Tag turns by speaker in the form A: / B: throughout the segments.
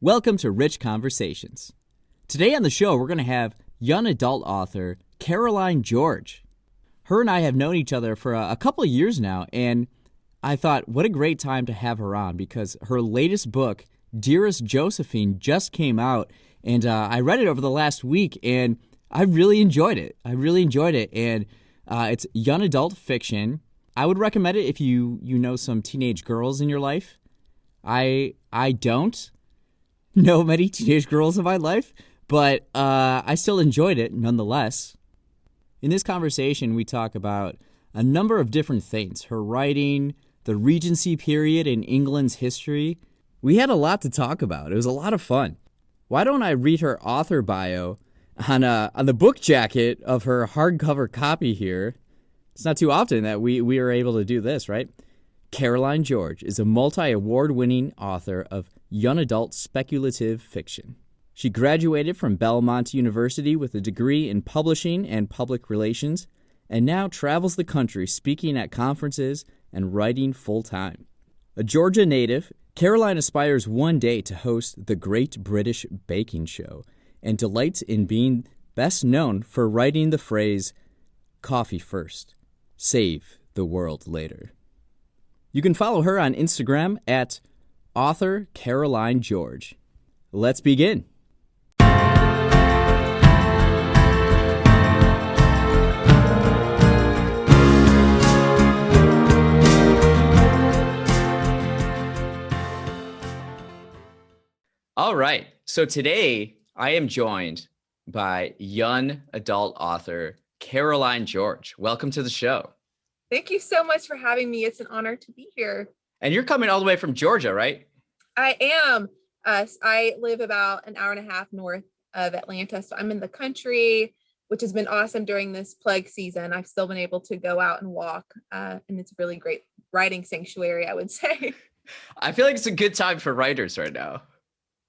A: Welcome to Rich Conversations. Today on the show, we're going to have young adult author Caroline George. Her and I have known each other for a couple of years now, and I thought, what a great time to have her on because her latest book, Dearest Josephine, just came out, and I read it over the last week, and I really enjoyed it. And it's young adult fiction. I would recommend it if you know some teenage girls in your life. I don't know many teenage girls in my life, but I still enjoyed it nonetheless. In this conversation, we talk about a number of different things. Her writing, the Regency period in England's history. We had a lot to talk about. It was a lot of fun. Why don't I read her author bio on the book jacket of her hardcover copy here? It's not too often that we are able to do this, right? Caroline George is a multi-award-winning author of young adult speculative fiction. She graduated from Belmont University with a degree in publishing and public relations, and now travels the country speaking at conferences and writing full-time. A Georgia native, Caroline aspires one day to host the Great British Baking Show and delights in being best known for writing the phrase, "Coffee first, save the world later." You can follow her on Instagram at author Caroline George. Let's begin. All right. So today I am joined by young adult author Caroline George. Welcome to the show.
B: Thank you so much for having me. It's an honor to be here.
A: And you're coming all the way from Georgia, right?
B: I am. I live about an hour and a half north of Atlanta. So I'm in the country, which has been awesome during this plague season. I've still been able to go out and walk. And it's a really great writing sanctuary, I would say.
A: I feel like it's a good time for writers right now.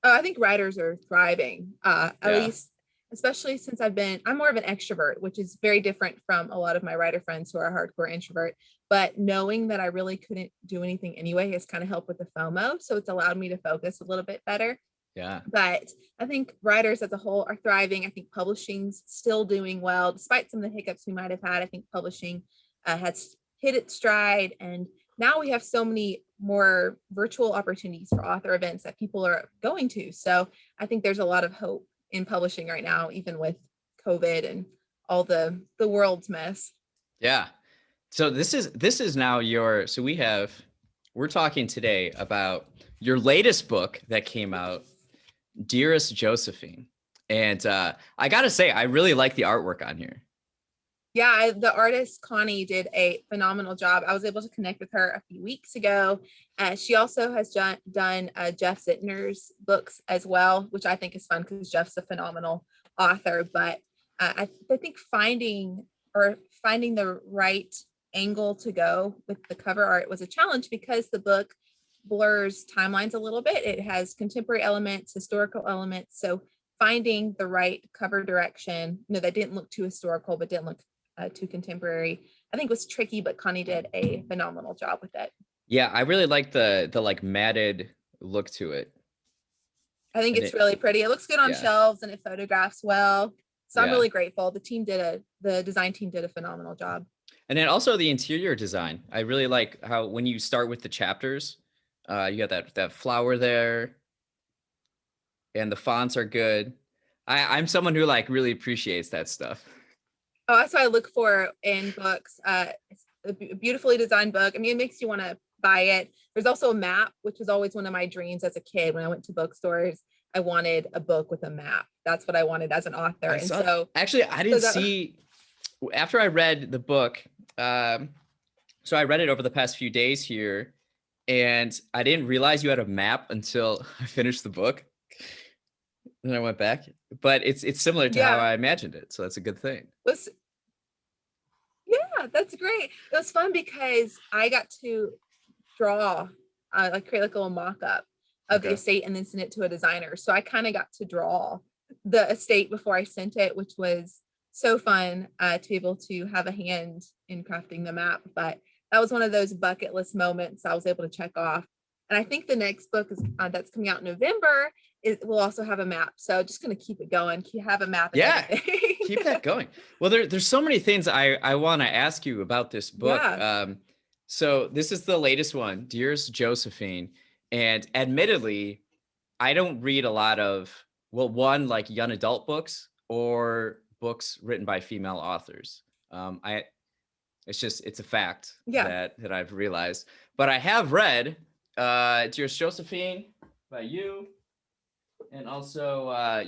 B: I think writers are thriving, at least, especially since I'm more of an extrovert, which is very different from a lot of my writer friends who are hardcore introvert. But knowing that I really couldn't do anything anyway has kind of helped with the FOMO. So it's allowed me to focus a little bit better.
A: Yeah.
B: But I think writers as a whole are thriving. I think publishing's still doing well, despite some of the hiccups we might have had. I think publishing has hit its stride. And now we have so many more virtual opportunities for author events that people are going to. So I think there's a lot of hope in publishing right now, even with COVID and all the world's mess.
A: Yeah. So this is now we're talking today about your latest book that came out, Dearest Josephine. And I got to say, I really like the artwork on here.
B: Yeah, the artist Connie did a phenomenal job. I was able to connect with her a few weeks ago. She also has done Jeff Zittner's books as well, which I think is fun because Jeff's a phenomenal author. But I think finding the right angle to go with the cover art was a challenge because the book blurs timelines a little bit. It has contemporary elements, historical elements. So finding the right cover direction, that didn't look too historical, but didn't look too contemporary, I think was tricky, but Connie did a phenomenal job with it.
A: Yeah, I really like the like matted look to it.
B: I think it's really pretty. It looks good on shelves and it photographs well. So I'm really grateful. The design team did a phenomenal job.
A: And then also the interior design. I really like how when you start with the chapters, you got that flower there, and the fonts are good. I'm someone who like really appreciates that stuff.
B: Oh, that's what I look for in books. It's a beautifully designed book. I mean, it makes you want to buy it. There's also a map, which was always one of my dreams as a kid. When I went to bookstores, I wanted a book with a map. That's what I wanted as an author.
A: I didn't see, after I read the book, so I read it over the past few days here, and I didn't realize you had a map until I finished the book. Then I went back, but it's similar to how I imagined it. So that's a good thing.
B: Yeah, that's great. It was fun because I got to draw, create like a little mock-up of the estate and then send it to a designer. So I kind of got to draw the estate before I sent it, which was so fun to be able to have a hand in crafting the map. But that was one of those bucket list moments I was able to check off. And I think the next book is that's coming out in November will also have a map. So just going to keep it going. Have a map and
A: Yeah,
B: everything.
A: keep that going. Well, there's so many things I want to ask you about this book.
B: Yeah.
A: So this is the latest one, Dearest Josephine. And admittedly, I don't read a lot of, well, one, like young adult books or books written by female authors. It's a fact
B: Yeah.
A: that I've realized. But I have read Dearest Josephine by you, and also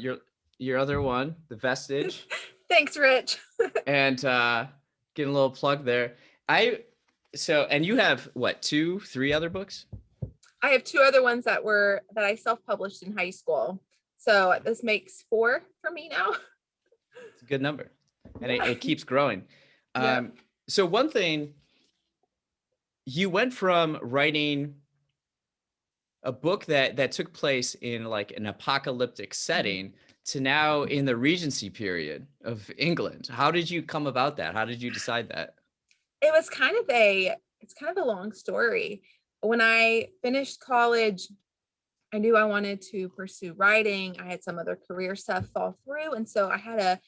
A: your other one, The Vestige.
B: Thanks, Rich.
A: And getting a little plug there. And you have what, 2-3 other books?
B: I have 2 other ones that I self-published in high school. So this makes 4 for me now.
A: It's a good number. And it keeps growing.
B: Yep.
A: So one thing, you went from writing a book that took place in like an apocalyptic setting to now in the Regency period of England. How did you come about that? How did you decide that?
B: It's kind of a long story. When I finished college, I knew I wanted to pursue writing. I had some other career stuff fall through. And so I had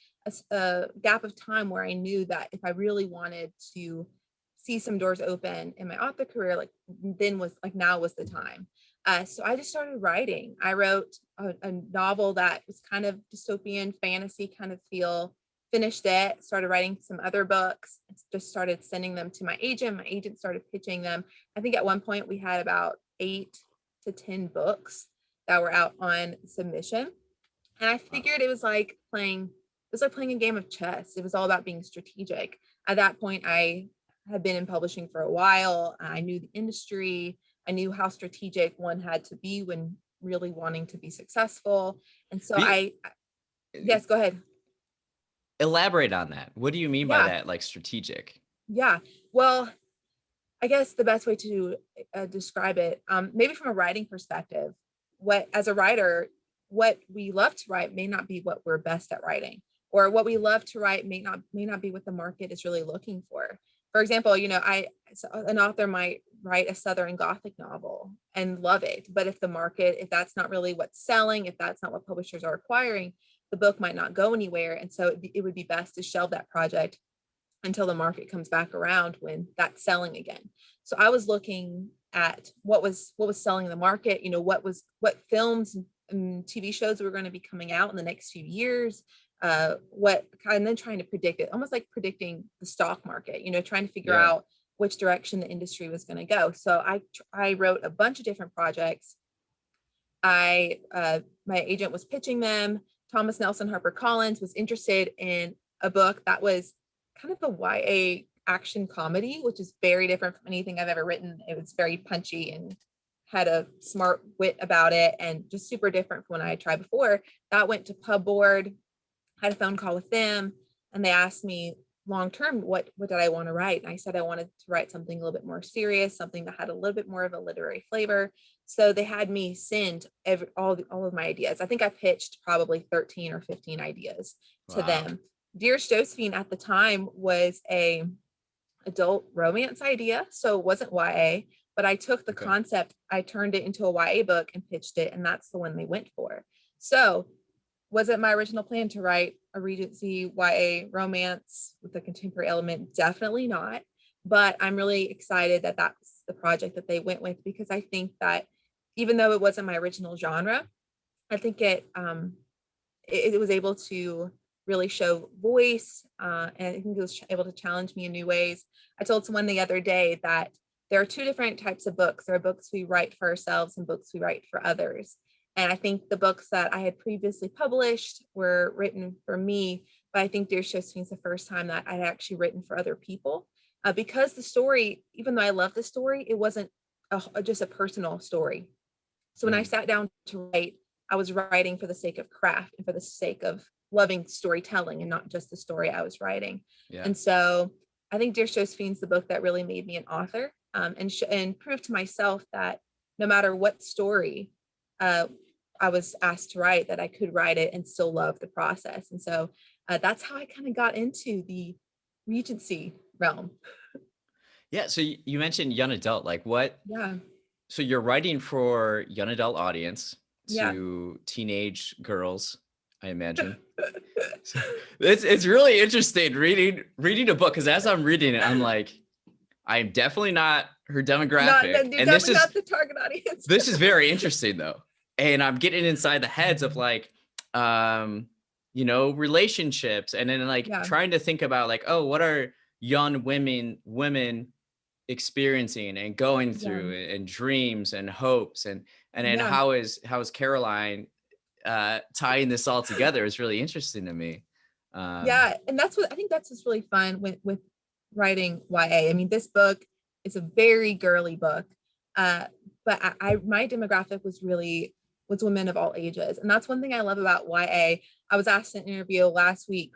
B: a gap of time where I knew that if I really wanted to see some doors open in my author career, now was the time. So I just started writing. I wrote a novel that was kind of dystopian fantasy kind of feel, finished it, started writing some other books, just started sending them to my agent. My agent started pitching them. I think at one point we had about 8 to 10 books that were out on submission. And I figured it was like playing a game of chess. It was all about being strategic. At that point, I had been in publishing for a while. I knew the industry. I knew how strategic one had to be when really wanting to be successful. And so yes, go ahead.
A: Elaborate on that. What do you mean by
B: Yeah.
A: that, like strategic?
B: Yeah. Well, I guess the best way to describe it, maybe from a writing perspective, as a writer, what we love to write may not be what we're best at writing, or what we love to write may not be what the market is really looking for. For example, an author might write a Southern Gothic novel and love it, but if that's not really what's selling, if that's not what publishers are acquiring, the book might not go anywhere. And so it would be best to shelve that project until the market comes back around when that's selling again. So I was looking at what was selling in the market, what films and TV shows were going to be coming out in the next few years, and then trying to predict it, almost like predicting the stock market, trying to figure out which direction the industry was going to go. So I wrote a bunch of different projects. My agent was pitching them. Thomas Nelson HarperCollins was interested in a book that was kind of a YA action comedy, which is very different from anything I've ever written. It was very punchy and had a smart wit about it, and just super different from what I had tried before. That went to Pub Board, had a phone call with them, and they asked me long term what did I want to write. And I said I wanted to write something a little bit more serious, something that had a little bit more of a literary flavor. So they had me send all of my ideas. I think I pitched probably 13 or 15 ideas to them. Dearest Josephine at the time was a adult romance idea, so it wasn't YA, but I took the concept, I turned it into a YA book and pitched it, and that's the one they went for. So was it my original plan to write a Regency YA romance with a contemporary element? Definitely not. But I'm really excited that that's the project that they went with, because I think that even though it wasn't my original genre, I think it was able to really show voice, and I think it was able to challenge me in new ways. I told someone the other day that there are 2 different types of books. There are books we write for ourselves and books we write for others. And I think the books that I had previously published were written for me, but I think Dear Josephine is the first time that I'd actually written for other people, because the story, even though I love the story, it wasn't just a personal story. So when I sat down to write, I was writing for the sake of craft and for the sake of loving storytelling and not just the story I was writing. Yeah. And so I think Dear Josephine's the book that really made me an author, and proved to myself that no matter what story I was asked to write, that I could write it and still love the process. And so that's how I kind of got into the Regency realm.
A: Yeah. So you mentioned young adult, like what?
B: Yeah.
C: So you're writing for young adult audience,
B: Yeah.
C: to teenage girls, I imagine. So it's really interesting reading a book, because as I'm reading it, I'm like, I'm definitely not her demographic.
B: You're
C: And
B: definitely not the target audience.
C: this is very interesting though. And I'm getting inside the heads of like, relationships, and then like
B: Yeah.
C: trying to think about like, oh, what are young women experiencing and going through, and dreams and hopes, and then
B: Yeah.
C: how is Caroline tying this all together is really interesting to me.
B: Yeah, and that's what I think that's what's really fun with writing YA. I mean, this book is a very girly book, but my demographic was women of all ages, and that's one thing I love about YA. I was asked in an interview last week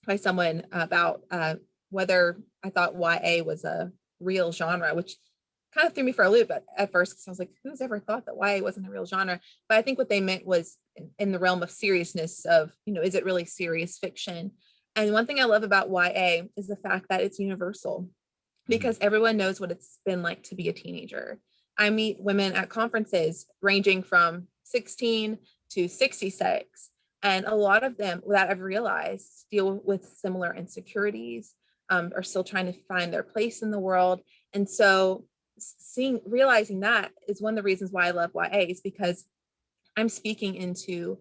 B: by someone about whether I thought YA was a real genre, which kind of threw me for a loop at first, because I was like, who's ever thought that YA wasn't a real genre? But I think what they meant was in the realm of seriousness of, is it really serious fiction? And one thing I love about YA is the fact that it's universal, because everyone knows what it's been like to be a teenager. I meet women at conferences ranging from 16 to 66. And a lot of them that I've realized deal with similar insecurities, are still trying to find their place in the world. And so realizing that is one of the reasons why I love YA, is because I'm speaking into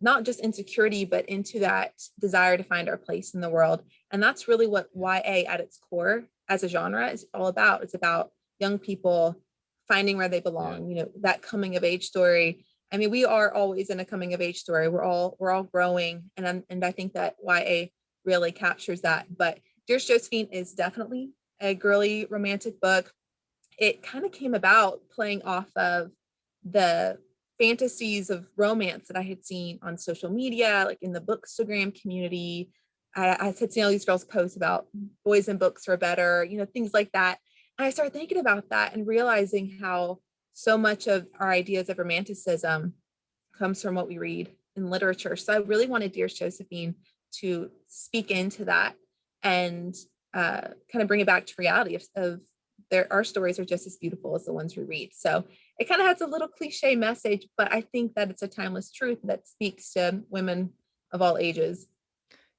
B: not just insecurity, but into that desire to find our place in the world. And that's really what YA at its core as a genre is all about. It's about young people finding where they belong, that coming of age story. I mean, we are always in a coming of age story. We're all growing. And I think that YA really captures that. But Dearest Josephine is definitely a girly romantic book. It kind of came about playing off of the fantasies of romance that I had seen on social media, like in the Bookstagram community. I had seen all these girls post about boys and books are better, things like that. And I started thinking about that and realizing how so much of our ideas of romanticism comes from what we read in literature. So I really wanted Dearest Josephine to speak into that and kind of bring it back to reality of our stories are just as beautiful as the ones we read. So it kind of has a little cliche message, but I think that it's a timeless truth that speaks to women of all ages.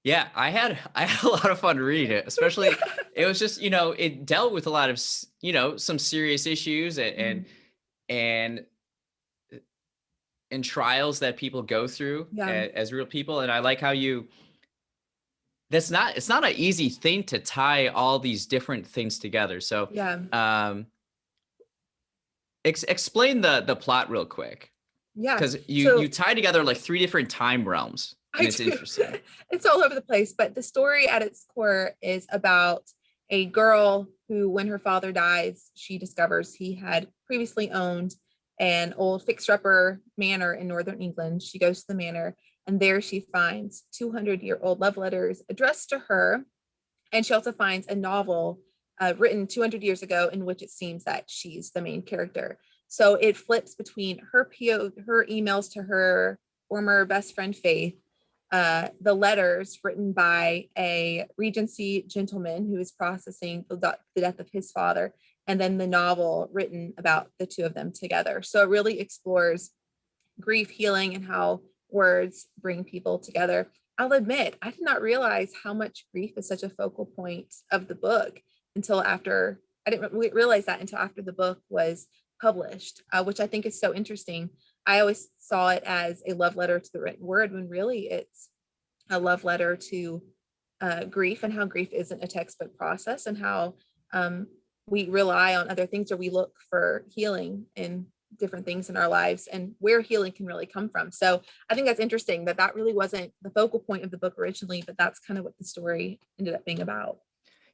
C: Yeah, I had a lot of fun reading it, especially it was just, it dealt with a lot of, some serious issues and trials that people go through as real people. And I like how it's not an easy thing to tie all these different things together. So explain the plot real quick.
B: Yeah,
C: because you tie together like 3 different time realms, and it's interesting.
B: It's all over the place, but the story at its core is about a girl who, when her father dies, she discovers he had previously owned an old fixer-upper manor in northern England. She goes to the manor, and there she finds 200-year-old love letters addressed to her. And she also finds a novel written 200 years ago in which it seems that she's the main character. So it flips between her emails to her former best friend Faith, the letters written by a Regency gentleman who is processing the death of his father, and then the novel written about the two of them together. So it really explores grief, healing, and how words bring people together. I'll admit, I did not realize how much grief is such a focal point of the book until after. I didn't realize that until after the book was published, which I think is so interesting. I always saw it as a love letter to the written word, when really it's a love letter to grief, and how grief isn't a textbook process, and how we rely on other things, or we look for healing in different things in our lives, and where healing can really come from. So I think that's interesting that really wasn't the focal point of the book originally, but that's kind of what the story ended up being about.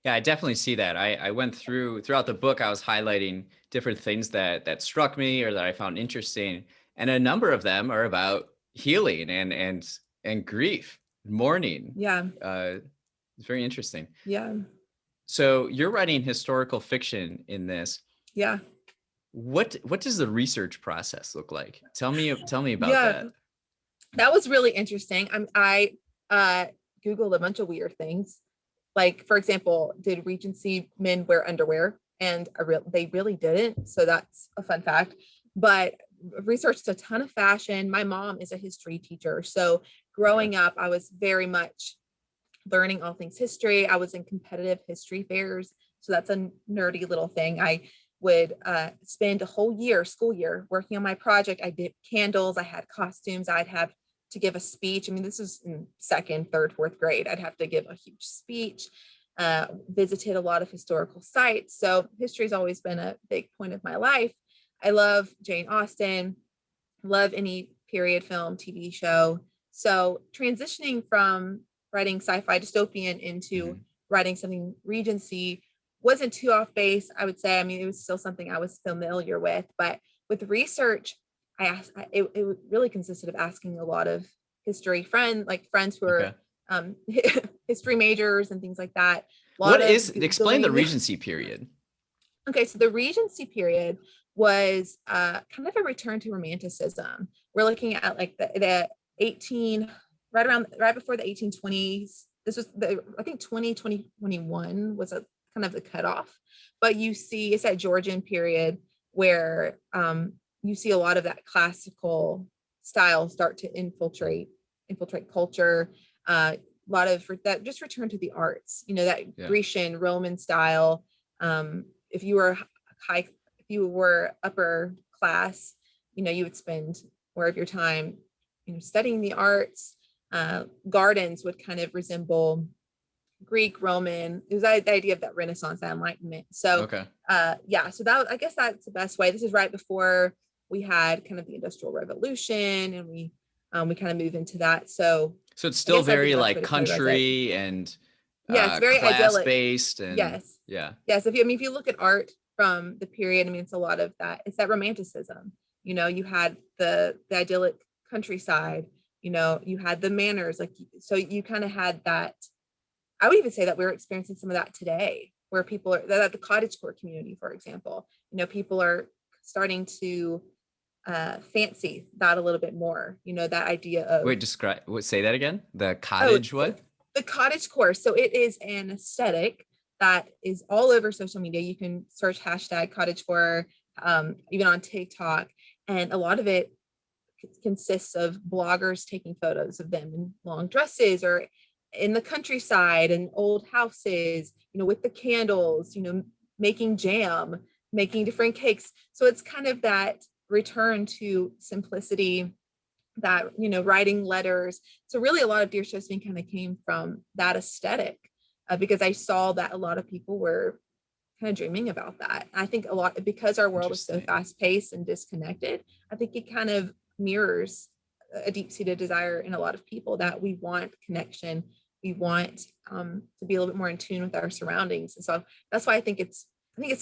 C: Yeah, I definitely see that. I went throughout the book, I was highlighting different things that struck me or that I found interesting. And a number of them are about healing and grief, mourning.
B: Yeah.
C: It's very interesting.
B: Yeah.
C: So you're writing historical fiction in this.
B: Yeah.
C: What does the research process look like? Tell me about that.
B: That was really interesting. I Googled a bunch of weird things. Like, for example, did Regency men wear underwear? and they really didn't. So that's a fun fact. But researched a ton of fashion. My mom is a history teacher, so growing up, I was very much learning all things history. I was in competitive history fairs, so that's a nerdy little thing. I would spend a whole school year, working on my project. I did candles, I had costumes, I'd have to give a speech. I mean, this is in second, third, fourth grade. I'd have to give a huge speech, visited a lot of historical sites. So history's always been a big point of my life. I love Jane Austen, love any period film, TV show. So transitioning from writing sci-fi dystopian into writing something Regency wasn't too off base, I would say. I mean, it was still something I was familiar with, but with research, it really consisted of asking a lot of history friends who are history majors and things like that.
C: Explain the Regency period.
B: Okay, so the Regency period was kind of a return to Romanticism. We're looking at like the right before the 1820s. This was I think 2021 was a kind of the cutoff, but you see it's that Georgian period where you see a lot of that classical style start to infiltrate culture. A lot of that just return to the arts, that Grecian, Roman style. If you were upper class, you would spend more of your time, studying the arts. Gardens would kind of resemble Greek, Roman. It was the idea of that Renaissance, that Enlightenment. So, so I guess that's the best way. This is right before we had kind of the Industrial Revolution, and we kind of move into that. So
C: it's still very like country and
B: it's very
C: class based, and
B: yes. If you look at art from the period, I mean, it's a lot of that. It's that Romanticism. You had the idyllic countryside. You had the manners, so you kind of had that. I would even say that we're experiencing some of that today, where people are at the cottagecore community, for example. People are starting to fancy that a little bit more. That idea of
C: say that again. The cottage what?
B: The cottagecore. So it is an aesthetic that is all over social media. You can search hashtag cottagecore, even on TikTok, and a lot of it consists of bloggers taking photos of them in long dresses or in the countryside and old houses, with the candles, making jam, making different cakes. So it's kind of that return to simplicity, that, writing letters. So really a lot of Dearest Josephine kind of came from that aesthetic, because I saw that a lot of people were kind of dreaming about that. I think a lot, because our world is so fast paced and disconnected, I think it kind of mirrors a deep-seated desire in a lot of people that we want connection. We want to be a little bit more in tune with our surroundings. And so that's why I think it's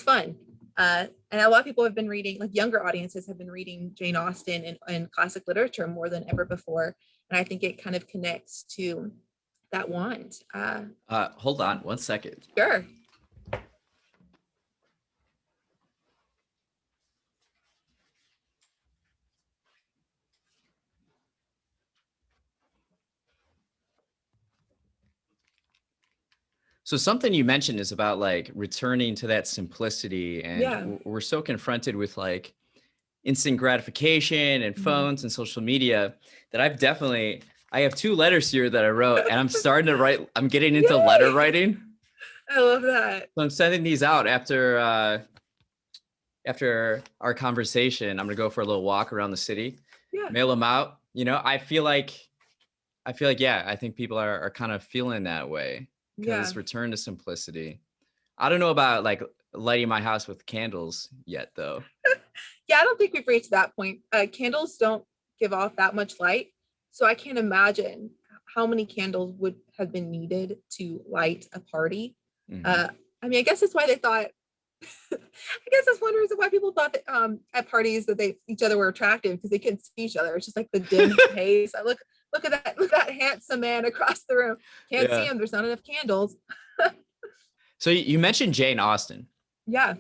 B: fun. And a lot of people have been reading, like younger audiences have been reading Jane Austen and classic literature more than ever before. And I think it kind of connects to that want.
C: Hold on 1 second.
B: Sure.
C: So something you mentioned is about like returning to that simplicity, and we're so confronted with like instant gratification and phones and social media that I have 2 letters here that I wrote, and I'm starting to write. I'm getting into letter writing.
B: I love that.
C: So I'm sending these out after our conversation. I'm gonna go for a little walk around the city, mail them out. I feel like, I think people are kind of feeling that way. Because return to simplicity. I don't know about like lighting my house with candles yet, though.
B: I don't think we've reached that point. Candles don't give off that much light, so I can't imagine how many candles would have been needed to light a party. I mean, I guess that's why they thought. I guess that's one reason why people thought that at parties that each other were attractive, because they couldn't see each other. It's just like the dim haze. Look at that handsome man across the room. Can't see him. There's not enough candles.
C: So you mentioned Jane Austen.
B: Yeah.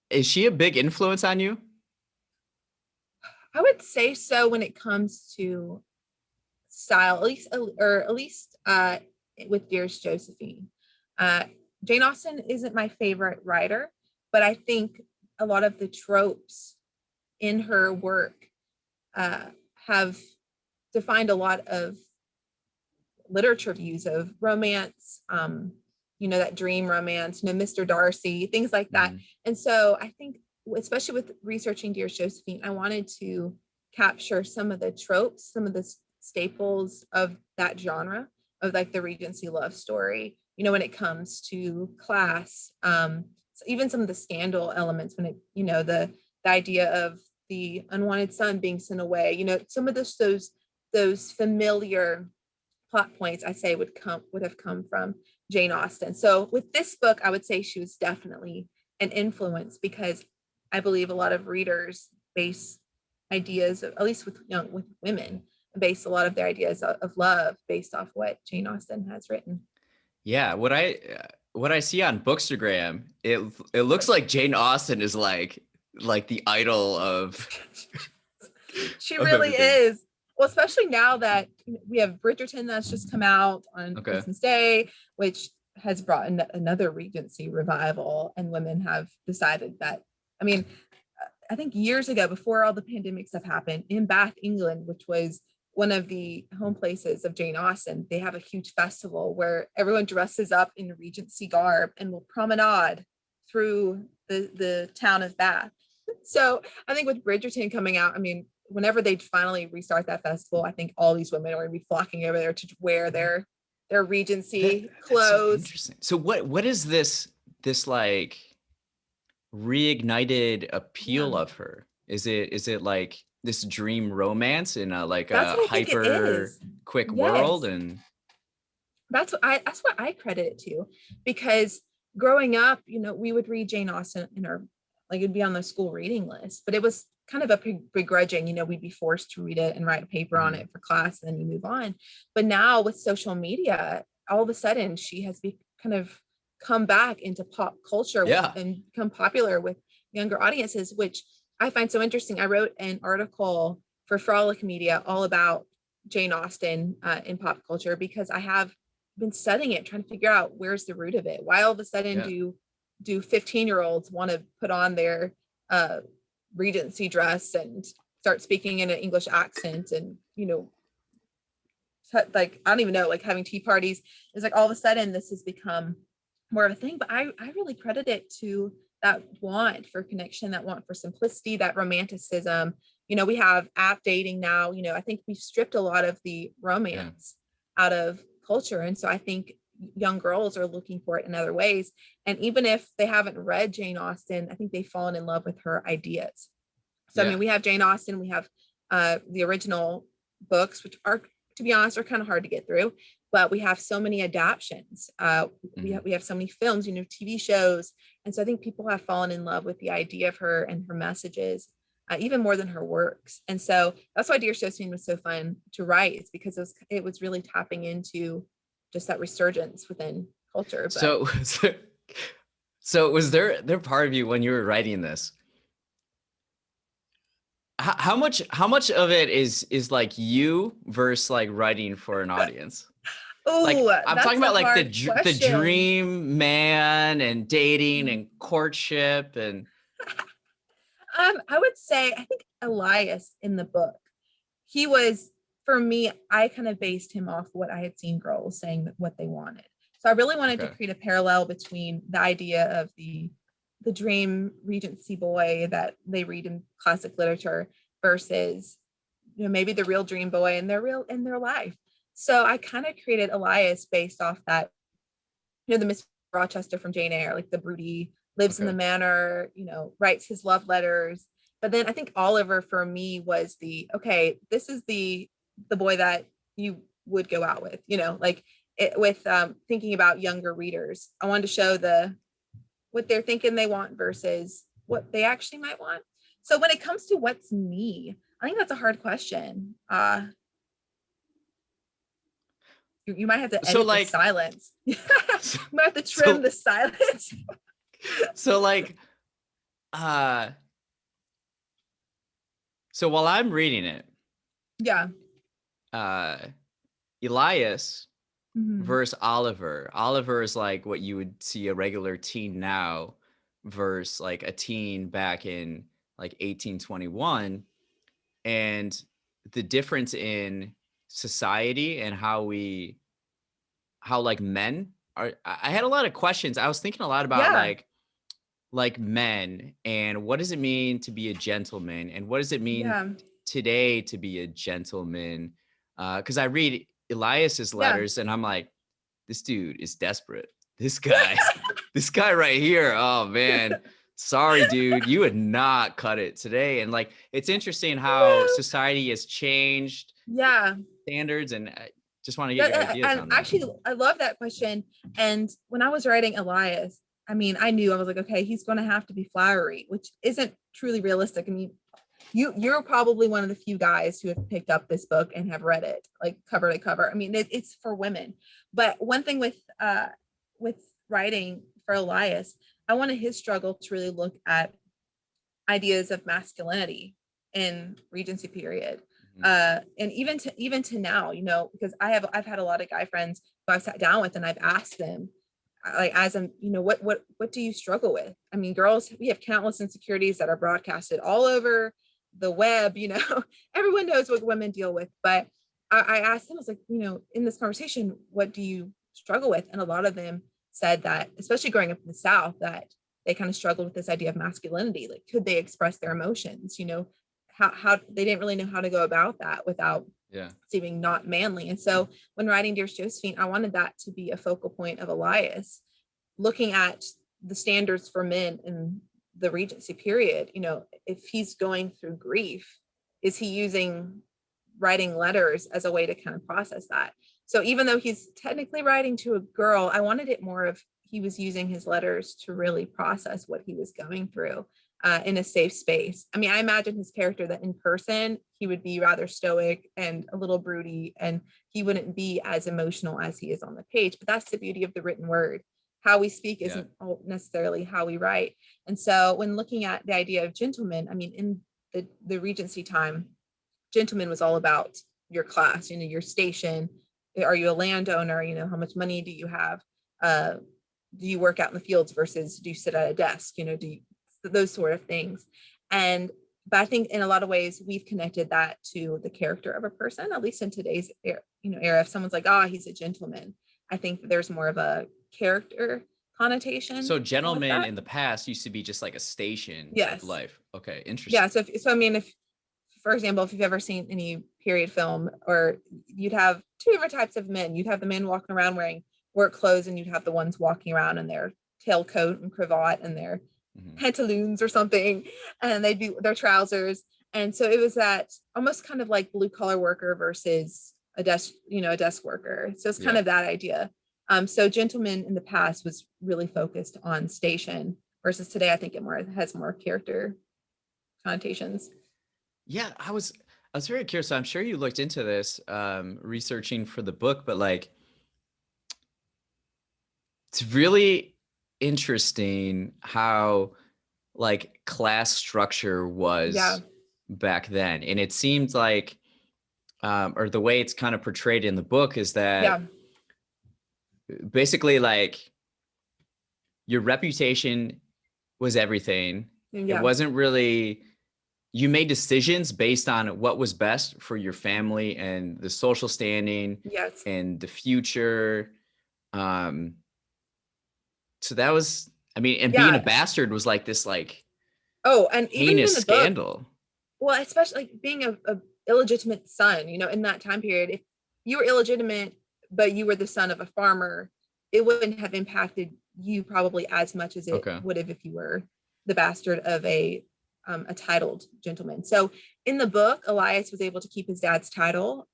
C: Is she a big influence on you?
B: I would say so when it comes to style, at least with Dearest Josephine. Jane Austen isn't my favorite writer, but I think a lot of the tropes in her work have defined a lot of literature views of romance, that dream romance, Mr. Darcy, things like that. And so I think, especially with researching Dearest Josephine, I wanted to capture some of the tropes, some of the staples of that genre of like the Regency love story, when it comes to class, even some of the scandal elements when it, the idea of the unwanted son being sent away, some of those familiar plot points I say would have come from Jane Austen. So with this book, I would say she was definitely an influence, because I believe a lot of readers base ideas, at least with women, base a lot of their ideas of love based off what Jane Austen has written.
C: Yeah, what I see on Bookstagram, it looks like Jane Austen is like the idol of
B: She
C: of
B: really
C: everything.
B: is. Well, especially now that we have Bridgerton that's just come out on Christmas Day, which has brought another Regency revival, and women have decided that, I think years ago, before all the pandemic stuff happened, in Bath, England, which was one of the home places of Jane Austen, they have a huge festival where everyone dresses up in Regency garb and will promenade through the town of Bath. So I think with Bridgerton coming out, whenever they finally restart that festival, I think all these women are going to be flocking over there to wear their Regency clothes.
C: That's so interesting. So what is this like reignited appeal of her? Is it like this dream romance in a hyper quick world? And
B: that's what I credit it to, because growing up, we would read Jane Austen in our, like, it'd be on the school reading list, but it was kind of a begrudging, we'd be forced to read it and write a paper on it for class, and then you move on. But now with social media, all of a sudden she has kind of come back into pop culture and become popular with younger audiences, which I find so interesting. I wrote an article for Frolic Media all about Jane Austen in pop culture, because I have been studying it, trying to figure out where's the root of it. Why all of a sudden do 15-year-olds want to put on their Regency dress and start speaking in an English accent, and like, I don't even know, like having tea parties. It's like all of a sudden this has become more of a thing. But I really credit it to that want for connection, that want for simplicity, that romanticism. We have app dating now. I think we've stripped a lot of the romance out of culture, and so I think young girls are looking for it in other ways. And even if they haven't read Jane Austen, I think they've fallen in love with her ideas. So we have Jane Austen, we have the original books, which are, to be honest, are kind of hard to get through, but we have so many adaptions. We have so many films, TV shows. And so I think people have fallen in love with the idea of her and her messages, even more than her works. And so that's why Dearest Josephine was so fun to write. It's because it was really tapping into just that resurgence within culture. But
C: so was there part of you when you were writing this? How much of it is like you versus like writing for an audience?
B: Oh,
C: I'm talking about like the dream man and dating and courtship and.
B: I would say, I think Elias in the book, he was, for me, I kind of based him off what I had seen girls saying what they wanted. So I really wanted to create a parallel between the idea of the dream Regency boy that they read in classic literature versus, maybe the real dream boy in their life. So I kind of created Elias based off that, the Miss Rochester from Jane Eyre, like the broody, lives in the manor, writes his love letters. But then I think Oliver for me was this is the boy that you would go out with, with thinking about younger readers. I wanted to show what they're thinking they want versus what they actually might want. So when it comes to what's me, I think that's a hard question. You might have to edit the silence. You might have to trim the silence.
C: So so while I'm reading it, Elias versus Oliver. Oliver is like what you would see a regular teen now versus like a teen back in like 1821. And the difference in society and how like men are. I had a lot of questions. I was thinking a lot about
B: Yeah.
C: like men and what does it mean to be a gentleman and what does it mean
B: Yeah.
C: today to be a gentleman, because I read Elias's
B: Yeah.
C: letters and I'm like, this dude is desperate. This
B: Yeah.
C: guy, this guy right here. Oh man, sorry, dude, you would not cut it today. And like, it's interesting how society has changed
B: Yeah.
C: standards, and I just want to get your ideas
B: And
C: on that.
B: actually, I love that question. And when I was writing Elias, I mean, I knew I was like, okay, he's going to have to be flowery, which isn't truly realistic. I mean, you're probably one of the few guys who have picked up this book and have read it like cover to cover. I mean, it's for women. But one thing with writing for Elias, I wanted his struggle to really look at ideas of masculinity in Regency period. And even to now, you know, because I've had a lot of guy friends who I've sat down with and I've asked them, like, as I'm, you know, what do you struggle with? I mean, girls, we have countless insecurities that are broadcasted all over the web, you know. Everyone knows what women deal with. But I asked them, I was like, you know, in this conversation, what do you struggle with? And a lot of them said that, especially growing up in the South, that they kind of struggled with this idea of masculinity. Like, could they express their emotions? You know, how they didn't really know how to go about that without seeming not manly. And so when writing Dearest Josephine, I wanted that to be a focal point of Elias, looking at the standards for men in the Regency period. You know, if he's going through grief, is he using writing letters as a way to kind of process that? So even though he's technically writing to a girl, I wanted it more of he was using his letters to really process what he was going through in a safe space. I mean, I imagine his character that in person, he would be rather stoic and a little broody, and he wouldn't be as emotional as he is on the page. But that's the beauty of the written word. How we speak isn't necessarily how we write. And so when looking at the idea of gentlemen, I mean, in the Regency time, gentleman was all about your class, you know, your station. Are you a landowner? You know, how much money do you have? Do you work out in the fields versus do you sit at a desk? You know, those sort of things. But I think in a lot of ways we've connected that to the character of a person, at least in today's era. If someone's like, he's a gentleman, I think there's more of a character connotation.
C: So gentlemen in the past used to be just like a station of life. Okay, interesting.
B: Yeah. So I mean, if, for example, if you've ever seen any period film, or you'd have two different types of men. You'd have the men walking around wearing work clothes, and you'd have the ones walking around in their tailcoat and cravat and their pantaloons or something, and they'd be their trousers. And so it was that almost kind of like blue collar worker versus a desk worker. So it's kind of that idea. So gentleman in the past was really focused on station, versus today, I think it has more character connotations.
C: Yeah, I was very curious. I'm sure you looked into this, researching for the book, but like, it's really interesting how like class structure was back then. And it seemed like, or the way it's kind of portrayed in the book is that basically like your reputation was everything. It wasn't really, you made decisions based on what was best for your family and the social standing and the future. So that was, I mean, and being a bastard was like this, like,
B: and even in the
C: scandal.
B: Book, well, especially like being a illegitimate son, you know, in that time period, if you were illegitimate, but you were the son of a farmer, it wouldn't have impacted you probably as much as it would have if you were the bastard of a titled gentleman. So in the book, Elias was able to keep his dad's title.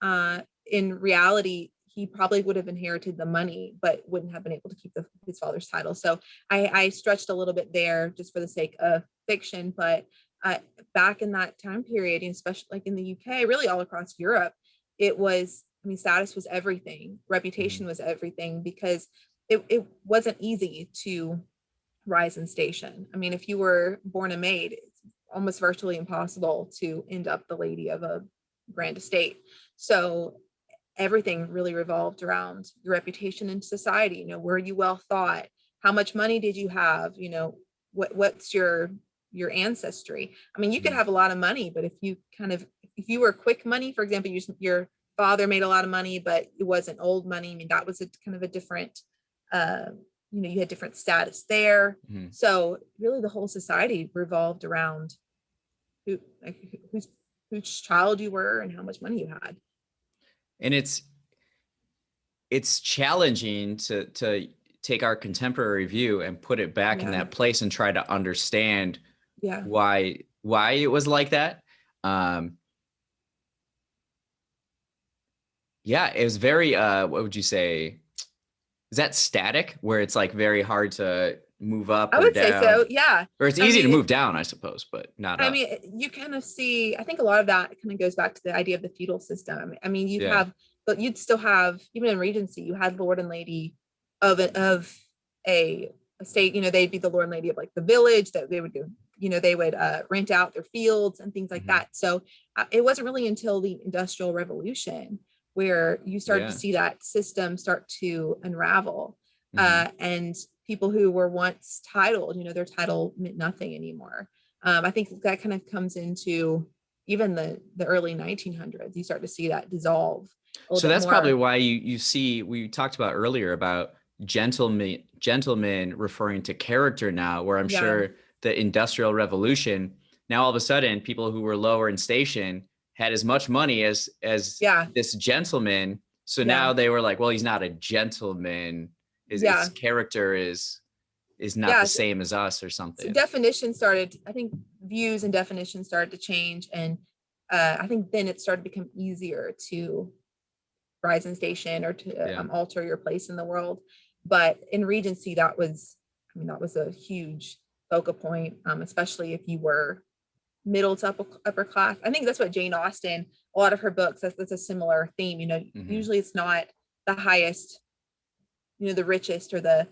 B: In reality, he probably would have inherited the money, but wouldn't have been able to keep his father's title. So I stretched a little bit there just for the sake of fiction. But back in that time period, especially like in the UK, really all across Europe, it was, I mean, status was everything. Reputation was everything, because it wasn't easy to rise in station. I mean, if you were born a maid, it's almost virtually impossible to end up the lady of a grand estate. So everything really revolved around your reputation in society. You know, were you well thought? How much money did you have? You know, what's your ancestry? I mean, you could have a lot of money, but if you were quick money, for example, your father made a lot of money, but it wasn't old money. I mean, that was a kind of a different, you had different status there. So really the whole society revolved around whose child you were and how much money you had.
C: And it's challenging to take our contemporary view and put it back in that place and try to understand why it was like that. It was very what would you say, is that static, where it's like very hard to move up?
B: I would say so, yeah.
C: Or it's easy to move down, I suppose, but not up.
B: I mean, you kind of see, I think a lot of that kind of goes back to the idea of the feudal system. I mean, but you'd still have, even in Regency, you had lord and lady of a state. You know, they'd be the lord and lady of like the village, that they would do, you know, they would rent out their fields and things like that. So it wasn't really until the Industrial Revolution where you started to see that system start to unravel. And people who were once titled, you know, their title meant nothing anymore. I think that kind of comes into even the early 1900s. You start to see that dissolve.
C: So that's probably why you see, we talked about earlier about gentlemen referring to character now, where I'm sure the Industrial Revolution, now all of a sudden people who were lower in station had as much money as this gentleman. So now they were like, well, he's not a gentleman. His character is not the same as us or something.
B: So definition started, I think views and definitions started to change. And I think then it started to become easier to rise in station or to alter your place in the world. But in Regency, that was a huge focal point, especially if you were middle to upper class. I think that's what Jane Austen, a lot of her books, that's a similar theme. You know, usually it's not the highest, you know, the richest or the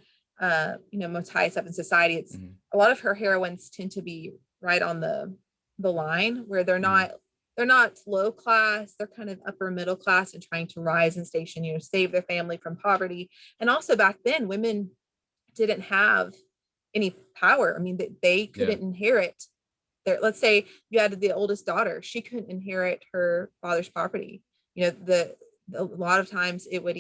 B: most highest up in society. It's a lot of her heroines tend to be right on the line where they're not low class, they're kind of upper middle class and trying to rise in station, you know, save their family from poverty. And also back then, women didn't have any power. I mean, they couldn't inherit let's say you had the oldest daughter, she couldn't inherit her father's property. You know, a lot of times it would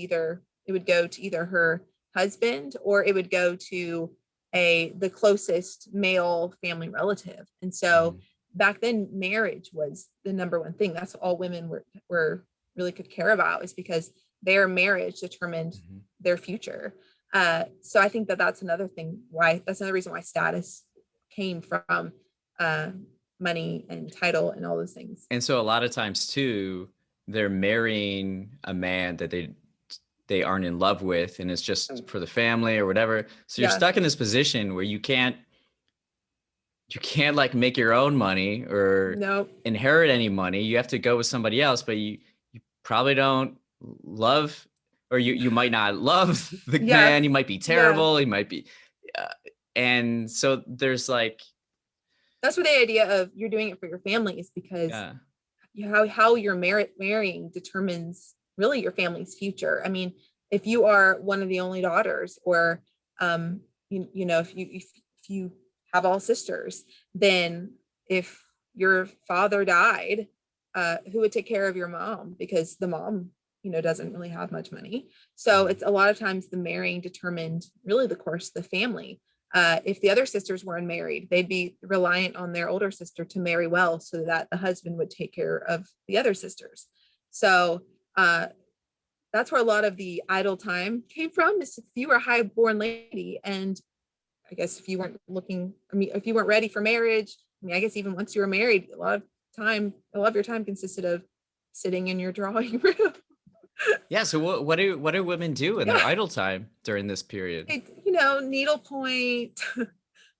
B: go to either her husband or it would go to the closest male family relative. And so back then, marriage was the number one thing. That's all women were really could care about, is because their marriage determined their future. So I think that's another reason why status came from money and title and all those things.
C: And so a lot of times too, they're marrying a man that they aren't in love with, and it's just for the family or whatever. So you're stuck in this position where you can't like make your own money or inherit any money. You have to go with somebody else, but you probably don't love, or you might not love the man. You might be terrible. He might be, and so there's like,
B: that's where the idea of you're doing it for your family is, because how you're marrying determines really your family's future. I mean, if you are one of the only daughters, or if you have all sisters, then if your father died, who would take care of your mom? Because the mom, doesn't really have much money. So it's a lot of times the marrying determined really the course of the family. If the other sisters weren't married, they'd be reliant on their older sister to marry well, so that the husband would take care of the other sisters. So that's where a lot of the idle time came from. Is if you were a high-born lady, and I guess if you weren't ready for marriage, I guess even once you were married, a lot of your time consisted of sitting in your drawing room.
C: Yeah. So what do women do in their idle time during this period?
B: They, needlepoint,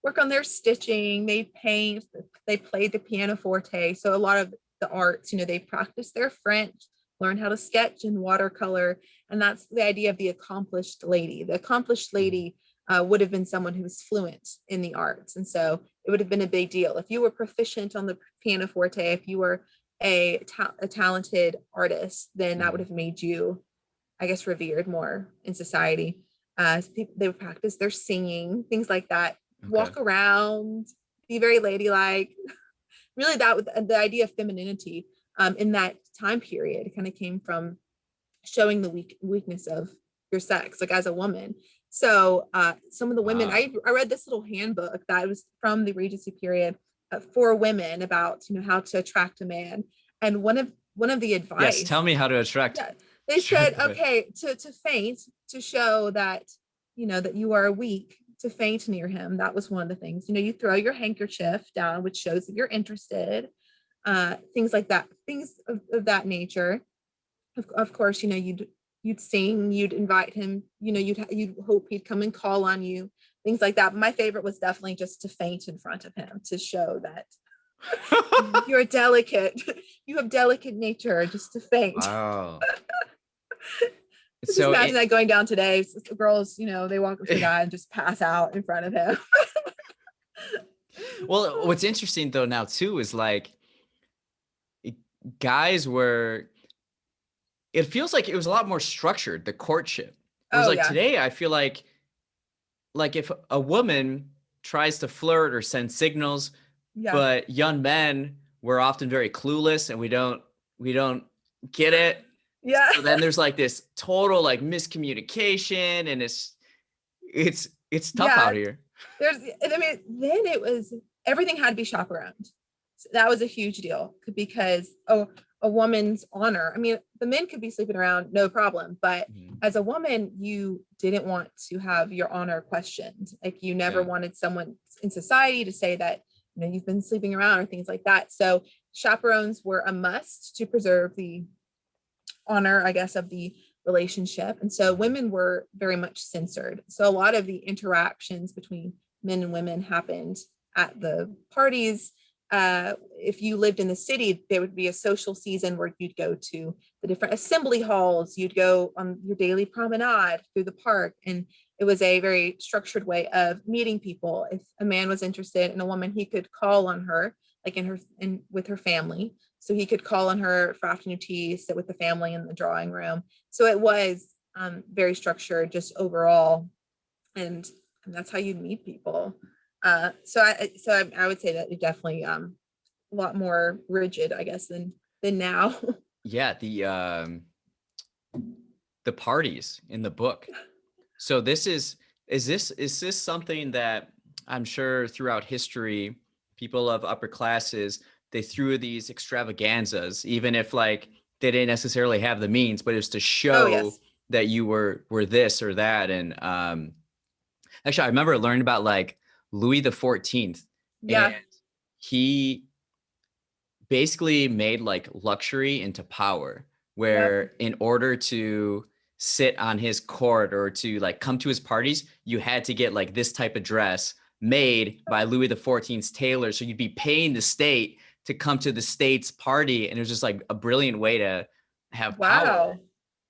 B: work on their stitching, they paint, they play the pianoforte. So a lot of the arts, they practice their French, learn how to sketch and watercolor. And that's the idea of the accomplished lady. The accomplished lady would have been someone who was fluent in the arts. And so it would have been a big deal. If you were proficient on the pianoforte, if you were a talented artist, then that would have made you I guess, revered more in society. They would practice their singing, things like that,
C: Okay.
B: walk around, be very ladylike. Really, that was the idea of femininity in that time period kind of came from showing the weakness of your sex, like as a woman. So some of the women,
C: Wow.
B: I read this little handbook that was from the Regency period for women about, you know, how to attract a man. And one of the
C: Yes.
B: advice,
C: Tell me how to attract.
B: yeah, they said,
C: attract men.
B: okay, to faint, to show that, you know, that you are weak, to faint near him. That was one of the things. You know, you throw your handkerchief down, which shows that you're interested. Things like that, things of that nature. Of course, you know, you'd sing, you'd invite him, you know, you'd hope he'd come and call on you, things like that. But my favorite was definitely just to faint in front of him, to show that you're delicate, you have delicate nature, just to faint.
C: Wow.
B: Just
C: So
B: imagine that going down today. Girls, you know, they walk up to a guy and just pass out in front of him.
C: well, what's interesting though now too is like guys were. It feels like it was a lot more structured, the courtship. Whereas
B: Oh
C: like
B: yeah,
C: today, I feel like if a woman tries to flirt or send signals,
B: yeah,
C: but young men were often very clueless and we don't get it.
B: yeah,
C: So then there's like this total like miscommunication and it's tough
B: yeah.
C: out here.
B: I mean, then it was, everything had to be chaperoned. So that was a huge deal because a woman's honor. I mean, the men could be sleeping around, no problem, but
C: Mhm.
B: as a woman, you didn't want to have your honor questioned. Like you never
C: Yeah.
B: wanted someone in society to say that, you know, you've been sleeping around or things like that. So chaperones were a must to preserve the honor, I guess, of the relationship. And so
C: Mhm.
B: women were very much censored. So a lot of the interactions between men and women happened at the parties. If you lived in the city, there would be a social season where you'd go to the different assembly halls, you'd go on your daily promenade through the park. And it was a very structured way of meeting people. If a man was interested in a woman, he could call on her, like in with her family. So he could call on her for afternoon tea, sit with the family in the drawing room. So it was very structured just overall. And that's how you meet people. I would say that it definitely a lot more rigid, I guess, than now.
C: Yeah, the parties in the book. So is this something that I'm sure throughout history, people of upper classes, they threw these extravaganzas, even if like they didn't necessarily have the means, but it was to
B: Oh
C: show
B: yes.
C: that you were this or that. And actually I remember learning about like Louis the 14th, and
B: Yeah.
C: he basically made like luxury into power,
B: Yep.
C: where in order to sit on his court or to like come to his parties, you had to get like this type of dress made by Louis the 14th's tailor. So you'd be paying the state to come to the state's party. And it was just like a brilliant way to have power.
B: Wow.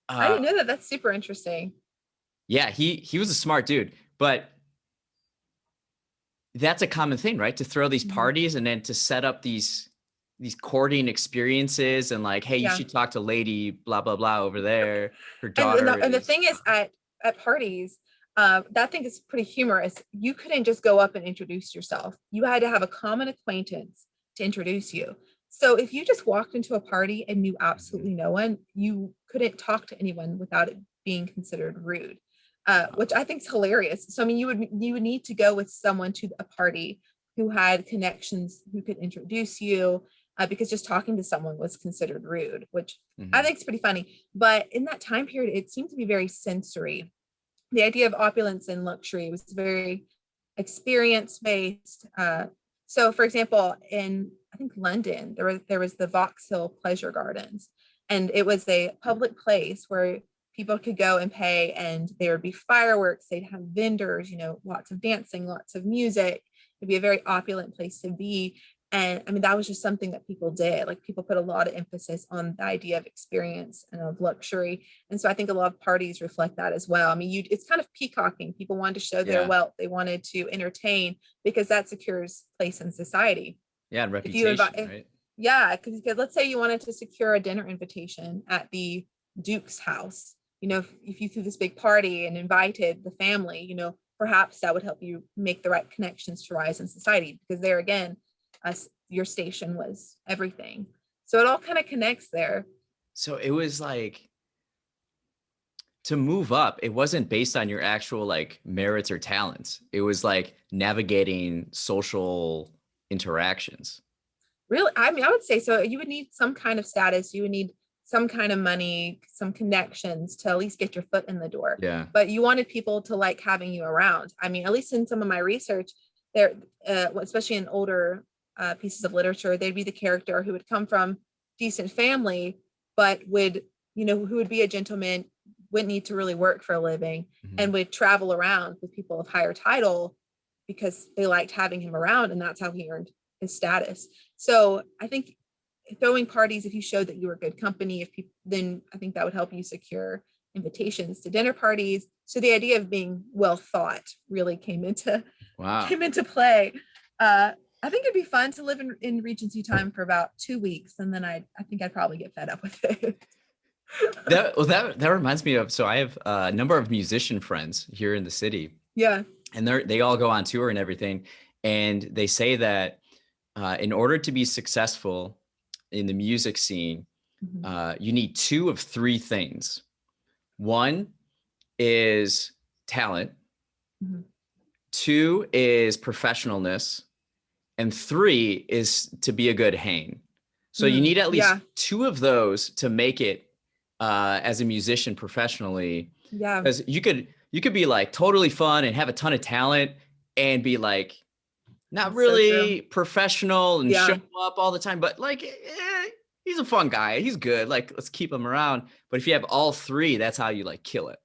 B: I
C: Uh,
B: didn't know that. That's super interesting.
C: yeah, he was a smart dude, but that's a common thing, right? To throw these
B: Mhm.
C: parties and then to set up these courting experiences and like, hey, you
B: Yeah.
C: should talk to lady blah blah blah over there. Her
B: and
C: daughter
B: and the
C: is
B: thing is, at parties, that thing is pretty humorous. You couldn't just go up and introduce yourself. You had to have a common acquaintance to introduce you. So if you just walked into a party and knew
C: Mhm.
B: absolutely no one, you couldn't talk to anyone without it being considered rude, which I think is hilarious. So I mean, you would need to go with someone to a party who had connections, who could introduce you, because just talking to someone was considered rude, which I
C: Mhm.
B: think it's pretty funny. But in that time period, it seemed to be very sensory. The idea of opulence and luxury was very experience based. So, for example, in I think London, there was the Vauxhall Pleasure Gardens, and it was a public place where people could go and pay, and there would be fireworks. They'd have vendors, you know, lots of dancing, lots of music. It'd be a very opulent place to be. And I mean, that was just something that people did. Like people put a lot of emphasis on the idea of experience and of luxury. And so I think a lot of parties reflect that as well. I mean, it's kind of peacocking. People wanted to show their
C: Yeah.
B: wealth. They wanted to entertain because that secures place in society.
C: Yeah, and
B: If you invite,
C: reputation, right?
B: yeah, because let's say you wanted to secure a dinner invitation at the Duke's house. if you threw this big party and invited the family, perhaps that would help you make the right connections to rise in society, because there again, your station was everything. So it all kind of connects there.
C: So it was like, to move up, it wasn't based on your actual like merits or talents. It was like navigating social interactions.
B: Really, I mean, I would say so. You would need some kind of status. You would need some kind of money, some connections to at least get your foot in the door.
C: Yeah.
B: But you wanted people to like having you around. I mean, at least in some of my research, there, especially in older pieces of literature, they'd be the character who would come from decent family, but would, who would be a gentleman, wouldn't need to really work for a living, and would travel around with people of higher title because they liked having him around, and that's how he earned his status. So I think throwing parties, if you showed that you were good company, then I think that would help you secure invitations to dinner parties. So the idea of being well thought really came into play. I think it'd be fun to live in Regency time for about 2 weeks, and then I think I'd probably get fed up with it.
C: That reminds me of, so I have a number of musician friends here in the city.
B: Yeah.
C: And they all go on tour and everything. And they say that in order to be successful in the music scene, you need 2 of 3 things. One is talent. 2 is professionalness. And 3 is to be a good hang. So you need at least 2 of those to make it as a musician professionally.
B: Yeah.
C: Because you could be like totally fun and have a ton of talent and be like not really professional and show up all the time, but like he's a fun guy, he's good, like let's keep him around. But if you have all 3, that's how you like kill it.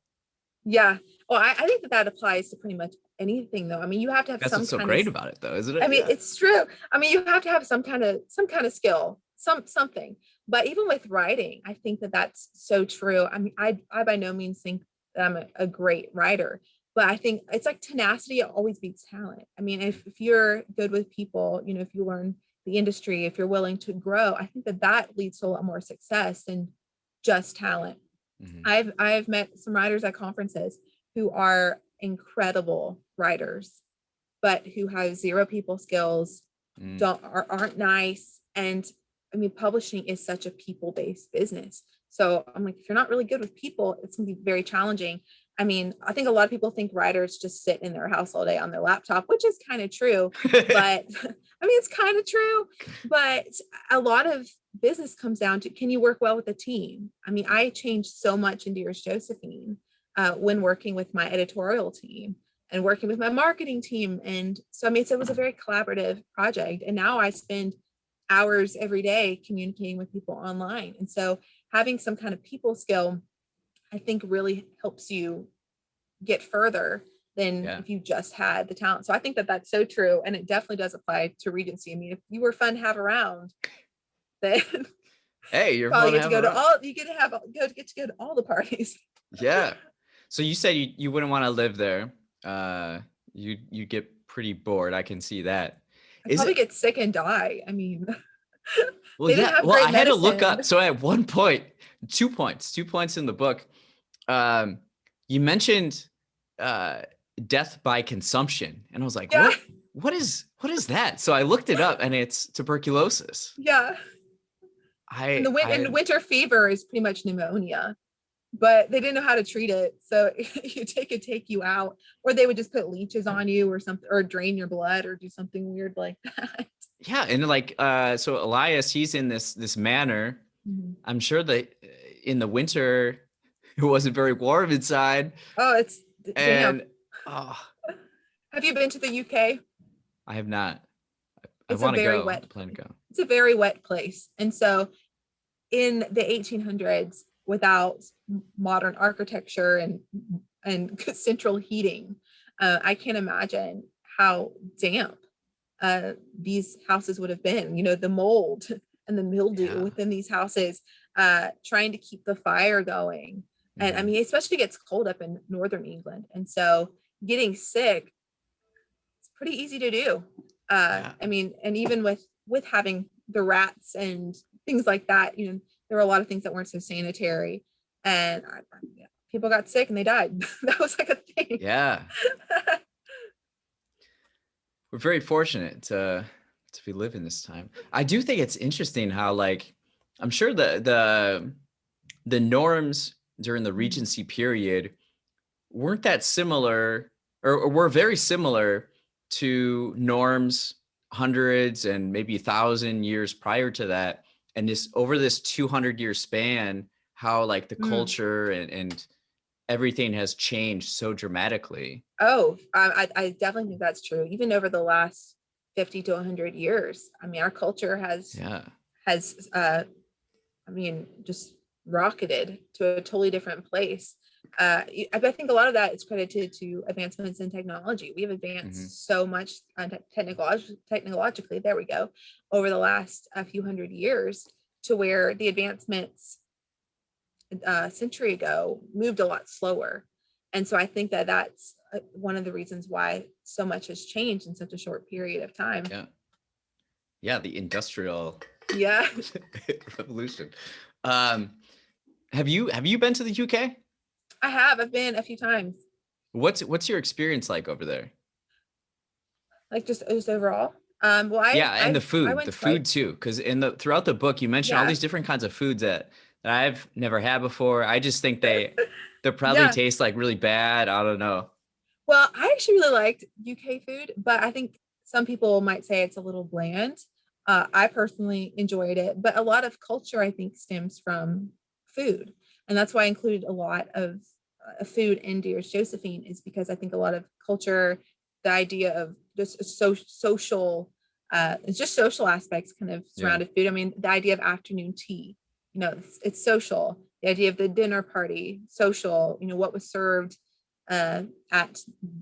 B: Yeah. Well, I think that applies to pretty much anything, though. I mean, you have to have
C: that's what's so great about it, though, isn't it?
B: I mean, it's true. I mean, you have to have some kind of skill, something. But even with writing, I think that that's so true. I mean, I by no means think that I'm a great writer, but I think it's like tenacity always beats talent. I mean, if you're good with people, if you learn the industry, if you're willing to grow, I think that leads to a lot more success than just talent. I've met some writers at conferences who are incredible writers, but who have 0 people skills, aren't nice. And I mean, publishing is such a people-based business. So I'm like, if you're not really good with people, it's gonna be very challenging. I mean, I think a lot of people think writers just sit in their house all day on their laptop, which is kind of true. But I mean, it's kind of true. But a lot of business comes down to, can you work well with a team? I mean, I changed so much in Dearest Josephine when working with my editorial team and working with my marketing team. And so, I mean, so it was a very collaborative project. And now I spend hours every day communicating with people online. And so having some kind of people skill, I think really helps you get further than if you just had the talent. So I think that that's so true. And it definitely does apply to Regency. I mean, if you were fun to have around, then
C: hey, you're
B: probably
C: fun
B: get to go to all the parties.
C: Yeah. So you said you wouldn't want to live there. You get pretty bored. I can see that.
B: I'd probably get sick and die. I mean,
C: well, I had to look up. So at one point, 2 points in the book, you mentioned death by consumption, and I was like, what is that? So I looked it up, and it's tuberculosis.
B: Yeah. And winter fever is pretty much pneumonia, but they didn't know how to treat it. So they could take you out, or they would just put leeches on you or something, or drain your blood or do something weird like that.
C: Yeah. And like, so Elias, he's in this manor. I'm sure that in the winter, it wasn't very warm inside.
B: Oh, it's
C: damn.
B: Have you been to the UK?
C: I have not.
B: I want to go. I plan to go. It's a very wet place. And so in the 1800s, without modern architecture and central heating, I can't imagine how damp these houses would have been. The mold and the mildew within these houses, trying to keep the fire going. And I mean, especially gets cold up in northern England. And so getting sick, it's pretty easy to do. I mean, and even with having the rats and things like that, there were a lot of things that weren't so sanitary. And people got sick and they died. That was like a thing.
C: Yeah. We're very fortunate to be living this time. I do think it's interesting how, like, I'm sure the norms during the Regency period weren't that similar, or were very similar to norms hundreds and maybe 1,000 years prior to that. And this over this 200-year span, how like the culture and everything has changed so dramatically.
B: Oh, I definitely think that's true. Even over the last 50 to 100 years. I mean, our culture has I mean, just rocketed to a totally different place. I think a lot of that is credited to advancements in technology. We have advanced so much technologically, there we go, over the last few hundred years, to where the advancements a century ago moved a lot slower. And so I think that that's one of the reasons why so much has changed in such a short period of time.
C: Yeah, the industrial
B: yeah
C: revolution. Have you been to the UK?
B: I have. I've been a few times.
C: What's your experience like over there?
B: Like just overall? And
C: the food too, because throughout the book you mentioned all these different kinds of foods that I've never had before. I just think they probably taste like really bad. I don't know.
B: Well, I actually really liked UK food, but I think some people might say it's a little bland. I personally enjoyed it, but a lot of culture I think stems from food, and that's why I included a lot of food in Dearest Josephine, is because I think a lot of culture, the idea of just social, it's just social aspects kind of surrounded food. I mean, the idea of afternoon tea, it's social. The idea of the dinner party, social, what was served at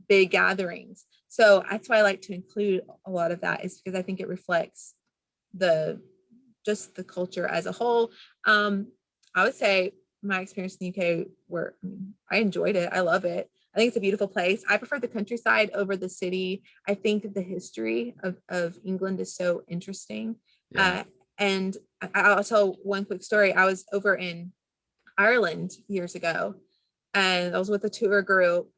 B: big gatherings. So that's why I like to include a lot of that, is because I think it reflects the culture as a whole. I would say my experience in the UK I enjoyed it. I love it. I think it's a beautiful place. I prefer the countryside over the city. I think that the history of England is so interesting. And I'll tell one quick story. I was over in Ireland years ago, and I was with a tour group,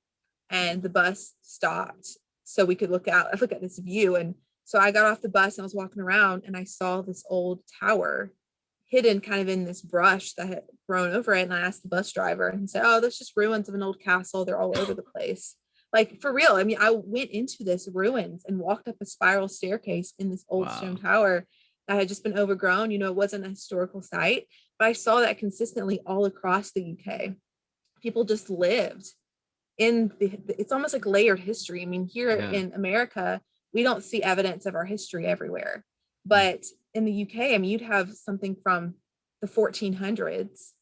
B: and the bus stopped so we could look at this view. And so I got off the bus and I was walking around, and I saw this old tower hidden kind of in this brush that had grown over it. And I asked the bus driver, and he said, "Oh, that's just ruins of an old castle. They're all over the place." Like, for real. I mean, I went into this ruins and walked up a spiral staircase in this old stone tower that had just been overgrown. It wasn't a historical site, but I saw that consistently all across the UK. People just lived in it's almost like layered history. I mean, here in America, we don't see evidence of our history everywhere, but in the UK, I mean, you'd have something from the 1400s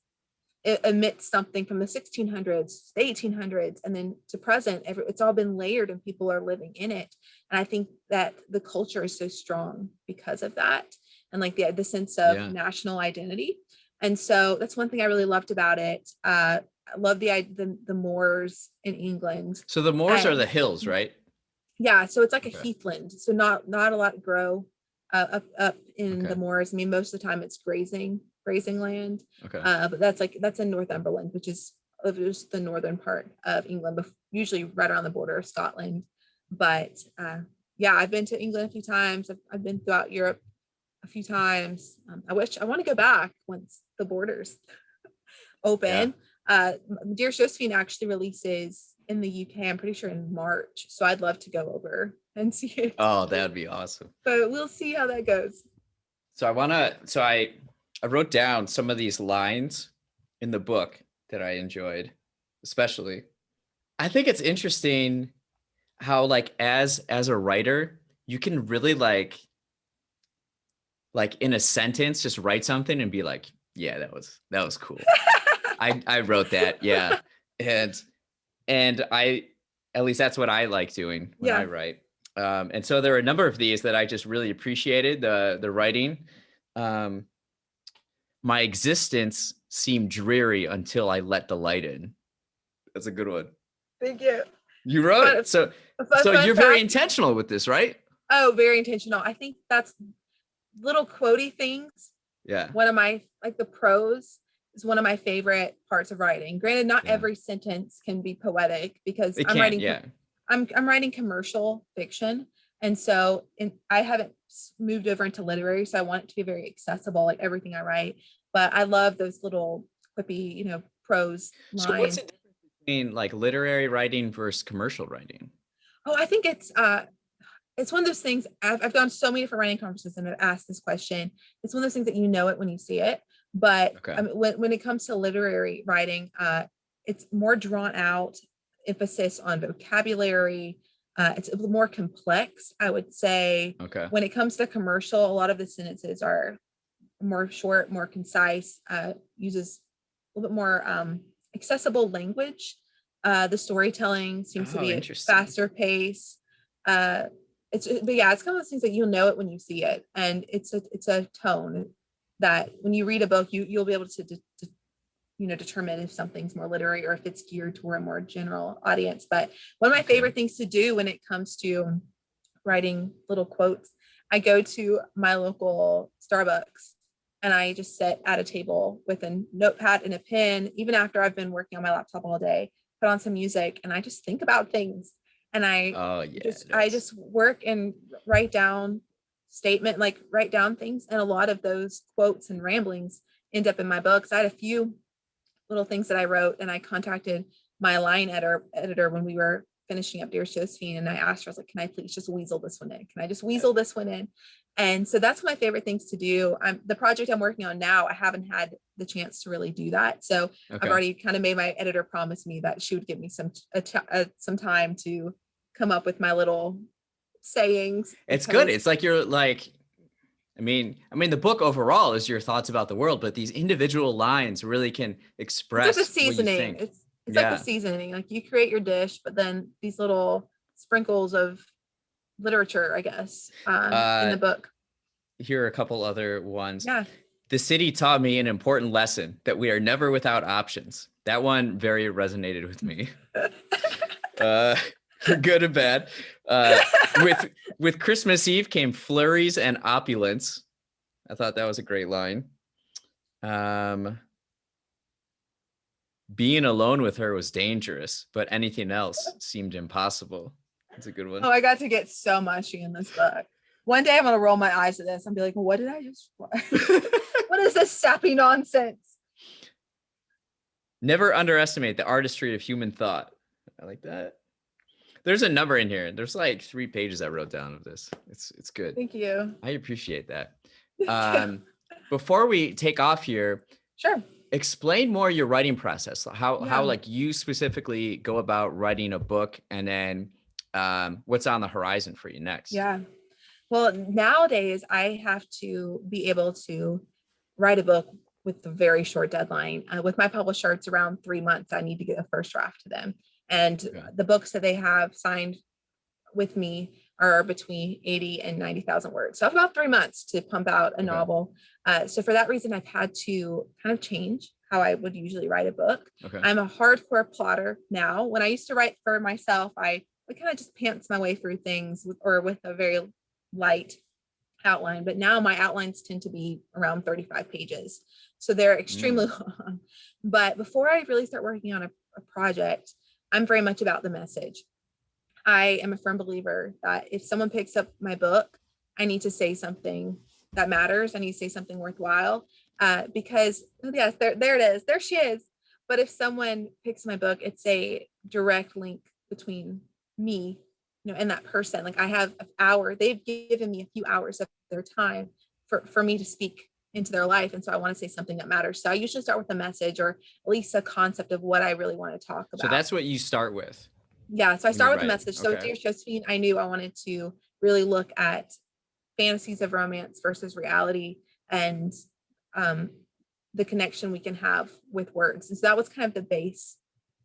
B: amidst something from the 1600s, the 1800s, and then to present. It's all been layered, and people are living in it. And I think that the culture is so strong because of that, and like the sense of national identity. And so that's one thing I really loved about it. I love the moors in England.
C: So the moors are the hills, right?
B: Yeah, so it's like a heathland. So not a lot grow up in the moors. I mean, most of the time it's grazing land. But that's in Northumberland, which is just the northern part of England, usually right around the border of Scotland. But I've been to England a few times. I've been throughout Europe a few times. I want to go back once the borders open. Dearest Josephine actually releases in the UK, I'm pretty sure in March. So I'd love to go over and see it.
C: Oh, that would be awesome.
B: But we'll see how that goes.
C: So I wrote down some of these lines in the book that I enjoyed, especially. I think it's interesting how, like, as a writer, you can really like in a sentence, just write something and be like, yeah, that was cool. I wrote that. Yeah. And I, at least that's what I like doing when I write. And so there are a number of these that I just really appreciated the writing. My existence seemed dreary until I let the light in. That's a good one.
B: Thank you.
C: You wrote it. So you're very intentional with this, right?
B: Oh, very intentional. I think that's little quotey things.
C: Yeah.
B: One of my, like, the prose is one of my favorite parts of writing. Granted, not
C: Yeah.
B: every sentence can be poetic because
C: It
B: I'm
C: can't,
B: writing
C: yeah.
B: I'm writing commercial fiction. And so I haven't moved over into literary, so I want it to be very accessible, like everything I write. But I love those little quippy, prose
C: So what's
B: lines.
C: the difference between like literary writing versus commercial writing?
B: Oh, I think it's one of those things. I've gone to so many different writing conferences and I've asked this question. It's one of those things that you know it when you see it. But
C: Okay.
B: I mean, when it comes to literary writing, it's more drawn out, emphasis on vocabulary. It's a little more complex, I would say.
C: Okay.
B: When it comes to commercial, a lot of the sentences are more short, more concise, uses a little bit more accessible language. The storytelling seems to
C: Oh,
B: be at
C: interesting.
B: faster pace. But yeah, it's kind of those things that you'll know it when you see it, and it's a tone that when you read a book, you'll be able to determine if something's more literary or if it's geared toward a more general audience. But one of my favorite things to do when it comes to writing little quotes, I go to my local Starbucks and I just sit at a table with a notepad and a pen, even after I've been working on my laptop all day, put on some music, and I just think about things. And
C: Oh yeah.
B: I just work and write down write down things. And a lot of those quotes and ramblings end up in my books. I had a few little things that I wrote, and I contacted my line editor when we were finishing up Dearest Josephine, and I asked her, I was like, can I please just weasel this one in? Can I just weasel this one in? And so that's one of my favorite things to do. The project I'm working on now, I haven't had the chance to really do that. So I've already kind of made my editor promise me that she would give me some time to come up with my little sayings.
C: It's good. It's like you're like, I mean, the book overall is your thoughts about the world, but these individual lines really can express
B: it's like the
C: what you
B: seasoning.
C: think.
B: It's like the seasoning. Like you create your dish, but then these little sprinkles of literature, I guess, in the book.
C: Here are a couple other ones.
B: Yeah.
C: The city taught me an important lesson that we are never without options. That one very resonated with me. For good and bad. With Christmas Eve came flurries and opulence. I thought that was a great line. Being alone with her was dangerous, but anything else seemed impossible. That's a good one.
B: Oh, I got to get so mushy in this book. One day I'm going to roll my eyes at this and be like, well, what did I just, what is this sappy nonsense?
C: Never underestimate the artistry of human thought. I like that. There's a number in here. There's like 3 pages I wrote down of this. It's good.
B: Thank you.
C: I appreciate that. Before we take off here,
B: sure.
C: Explain more your writing process. How like you specifically go about writing a book, and then what's on the horizon for you next?
B: Yeah. Well, nowadays I have to be able to write a book with a very short deadline. With my publisher, it's around 3 months. I need to get a first draft to them. And the books that they have signed with me are between 80 and 90,000 words. So I have about 3 months to pump out a novel. So for that reason, I've had to kind of change how I would usually write a book. I'm a hardcore plotter now. When I used to write for myself, I would kind of just pants my way through things with a very light outline. But now my outlines tend to be around 35 pages. So they're extremely long. But before I really start working on a project, I'm very much about the message. I am a firm believer that if someone picks up my book, I need to say something that matters. I need to say something worthwhile, because yes, there it is. There she is. But if someone picks my book, it's a direct link between me, and that person. Like I have an hour. They've given me a few hours of their time for me to speak into their life. And so I want to say something that matters. So I usually start with a message, or at least a concept of what I really want to talk about.
C: So that's what you start with.
B: Yeah. So I start with the message. So with Dearest Josephine, I knew I wanted to really look at fantasies of romance versus reality, and the connection we can have with words. And so that was kind of the base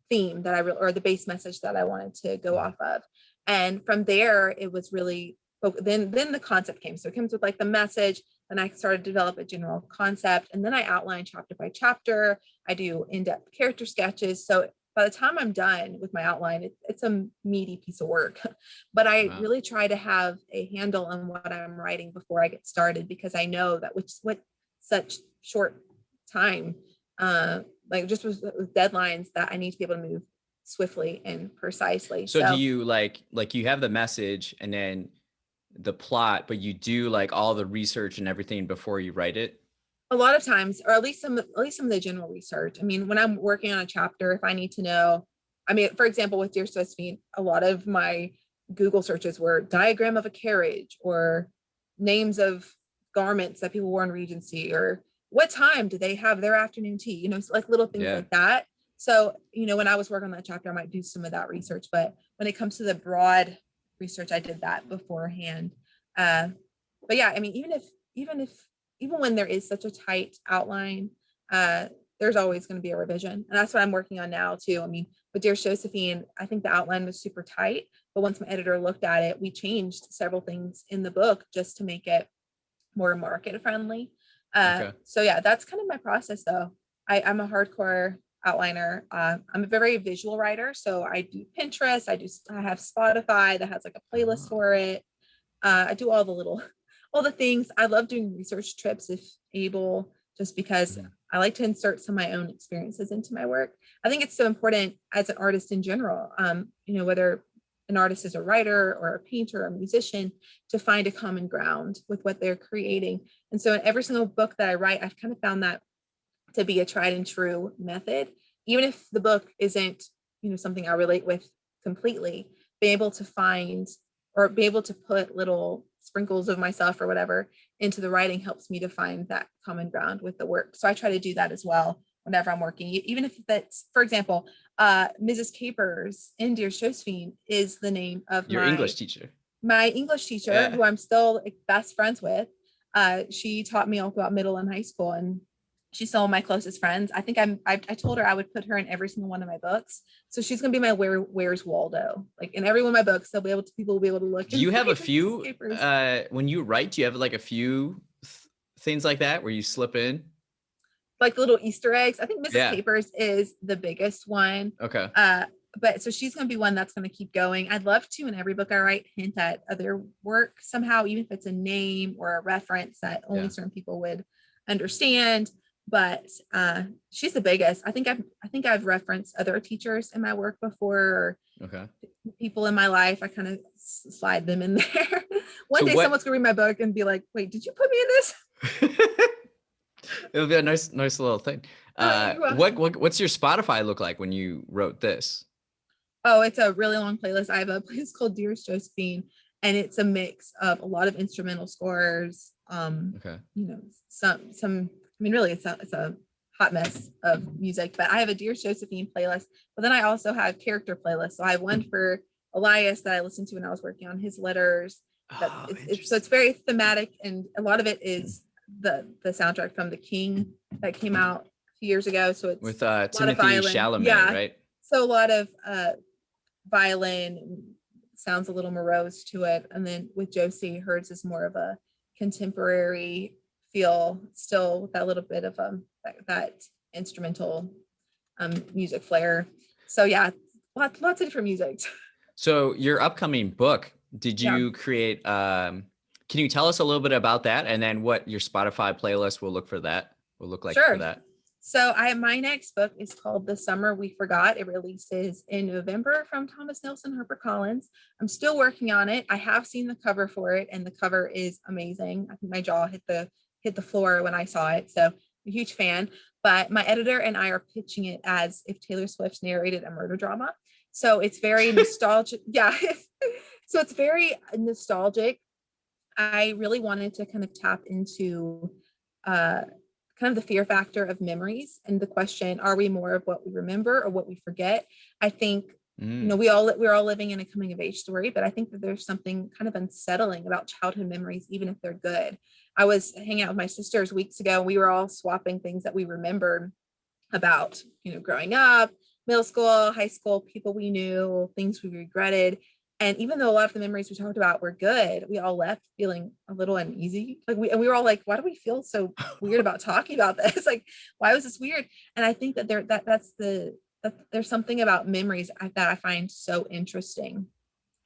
B: theme that or the base message that I wanted to go off of. And from there, it was really, then the concept came. So it comes with like the message, and I started to develop a general concept, and then I outline chapter by chapter. I do in-depth character sketches. So by the time I'm done with my outline, it's a meaty piece of work. But I really try to have a handle on what I'm writing before I get started, because I know that with such short time, like just with deadlines that I need to be able to move swiftly and precisely.
C: So do you like you have the message and then the plot, but you do like all the research and everything before you write it?
B: A lot of times, or at least some of the general research. I mean, when I'm working on a chapter, if I need to know, I mean, for example, with Dearest Josephine, a lot of my Google searches were diagram of a carriage or names of garments that people wore in Regency, or what time do they have their afternoon tea, you know, like little things like that. So, you know, when I was working on that chapter, I might do some of that research, but when it comes to the broad research, I did that beforehand. But yeah, I mean, even when there is such a tight outline, there's always going to be a revision. And that's what I'm working on now too. I mean, with Dearest Josephine, I think the outline was super tight, but once my editor looked at it, we changed several things in the book just to make it more market friendly. So yeah, that's kind of my process though. I'm a hardcore outliner. I'm a very visual writer. So I do Pinterest. I have Spotify that has like a playlist for it. I do all the things. I love doing research trips if able, just because I like to insert some of my own experiences into my work. I think it's so important as an artist in general, you know, whether an artist is a writer or a painter or a musician, to find a common ground with what they're creating. And so in every single book that I write, I've kind of found that to be a tried and true method, even if the book isn't, you know, something I relate with completely, be able to find or be able to put little sprinkles of myself or whatever into the writing helps me to find that common ground with the work. So I try to do that as well whenever I'm working, even if that's, for example, Mrs. Capers in Dearest Josephine is the name of
C: your English teacher,
B: who I'm still best friends with. She taught me all throughout middle and high school, and she's still my closest friends. I think I told her I would put her in every single one of my books. So she's gonna be my Where's Waldo? Like in every one of my books, people will be able to look.
C: Do you have a few when you write? Do you have like a few things like that where you slip in
B: like little Easter eggs? I think Mrs. Capers is the biggest one.
C: Okay.
B: But so she's gonna be one that's gonna keep going. I'd love to in every book I write hint at other work somehow, even if it's a name or a reference that only certain people would understand. But she's the biggest. I think I've referenced other teachers in my work before.
C: Okay.
B: People in my life, I kind of slide them in there. One day someone's gonna read my book and be like, wait, did you put me in this?
C: It would be a nice little thing. What's your Spotify look like when you wrote this?
B: Oh, it's a really long playlist. I have a playlist called Dearest Josephine, and it's a mix of a lot of instrumental scores. You know, some I mean, really, it's a hot mess of music, but I have a Dearest Josephine playlist, but then I also have character playlists. So I have one for Elias that I listened to when I was working on his letters. So it's very thematic, and a lot of it is the soundtrack from The King that came out a few years ago. So it's
C: with Timothy Chalamet, right?
B: So a lot of violin, sounds a little morose to it, and then with Josie, hers is more of a contemporary feel, still with that little bit of that instrumental music flair. So yeah, lots of different music.
C: So your upcoming book, did you create can you tell us a little bit about that, and then what your Spotify playlist will look like for that?
B: So my next book is called The Summer We Forgot. It releases in November from Thomas Nelson HarperCollins. I'm still working on it. I have seen the cover for it, and the cover is amazing. I think my jaw hit the floor when I saw it. So I'm a huge fan. But my editor and I are pitching it as if Taylor Swift narrated a murder drama. So it's very nostalgic. Yeah. So it's very nostalgic. I really wanted to kind of tap into kind of the fear factor of memories and the question, are we more of what we remember or what we forget? I think, you know, we're all living in a coming of age story, but I think that there's something kind of unsettling about childhood memories, even if they're good. I was hanging out with my sisters weeks ago, and we were all swapping things that we remembered about, you know, growing up, middle school, high school, people we knew, things we regretted. And even though a lot of the memories we talked about were good, we all left feeling a little uneasy. Like we were all like, why do we feel so weird about talking about this? Like, why was this weird? And I think that there's something about memories that I find so interesting.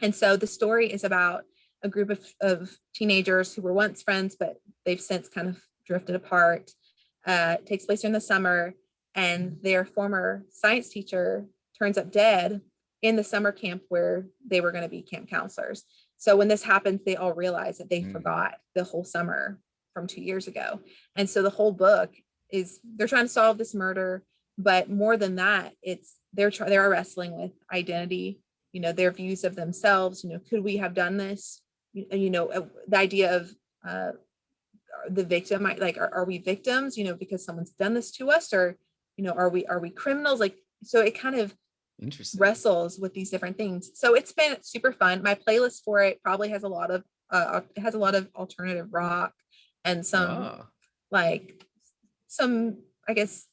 B: And so the story is about a group of teenagers who were once friends, but they've since kind of drifted apart. It takes place during the summer. and their former science teacher turns up dead in the summer camp where they were going to be camp counselors. So when this happens, they all realize that they forgot the whole summer from 2 years ago. And so the whole book is they're trying to solve this murder, but more than that, it's they're wrestling with identity, their views of themselves. Could we have done this? The idea of the victim, like, are we victims, because someone's done this to us, or, are we criminals? Like, so it kind of wrestles with these different things. So it's been super fun. My playlist for it probably has a lot of alternative rock and some I guess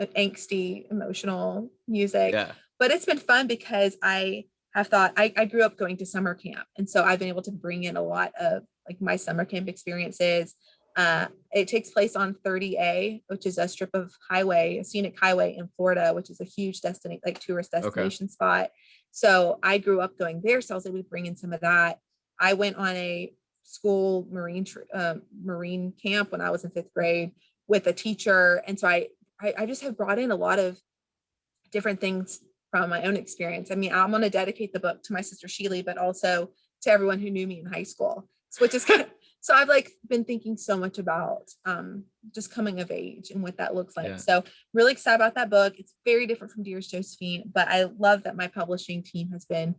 B: angsty emotional music. Yeah. But it's been fun because I have thought I grew up going to summer camp, and so I've been able to bring in a lot of like my summer camp experiences. It takes place on 30A, which is a strip of highway, a scenic highway in Florida, which is a huge tourist destination spot. So I grew up going there, so I was able to bring in some of that. I went on a school marine camp when I was in 5th grade with a teacher, and so I just have brought in a lot of different things from my own experience. I mean, I'm going to dedicate the book to my sister Sheely, but also to everyone who knew me in high school, which is kind of, so I've been thinking so much about just coming of age and what that looks like. Yeah. So really excited about that book. It's very different from Dearest Josephine, but I love that my publishing team has been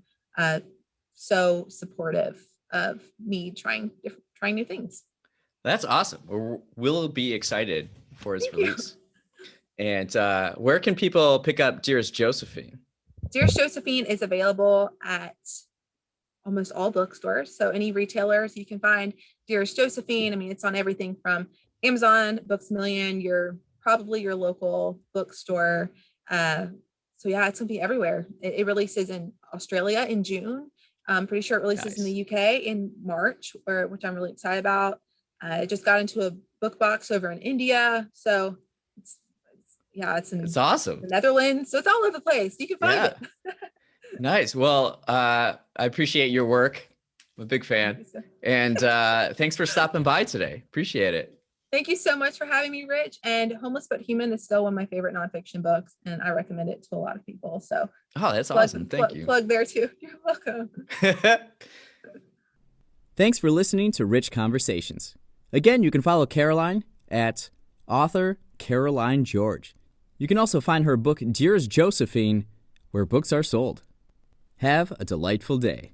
B: so supportive of me trying new things.
C: That's awesome. We'll be excited for its release. And where can people pick up Dearest Josephine?
B: Dearest Josephine is available at almost all bookstores. So any retailers you can find Dearest Josephine. I mean, it's on everything from Amazon, Books A Million, your local bookstore. So yeah, it's gonna be everywhere. It releases in Australia in June. I'm pretty sure it releases in the UK in March, which I'm really excited about. It just got into a book box over in India. So it's
C: awesome.
B: The Netherlands. So it's all over the place. You can find it.
C: Nice. Well, I appreciate your work. I'm a big fan. And thanks for stopping by today. Appreciate it.
B: Thank you so much for having me, Rich. And Homeless But Human is still one of my favorite nonfiction books, and I recommend it to a lot of people. So
C: that's awesome. Thank you.
B: Plug there too. You're welcome.
A: Thanks for listening to Rich Conversations. Again, you can follow Caroline at author Caroline George. You can also find her book, Dearest Josephine, where books are sold. Have a delightful day.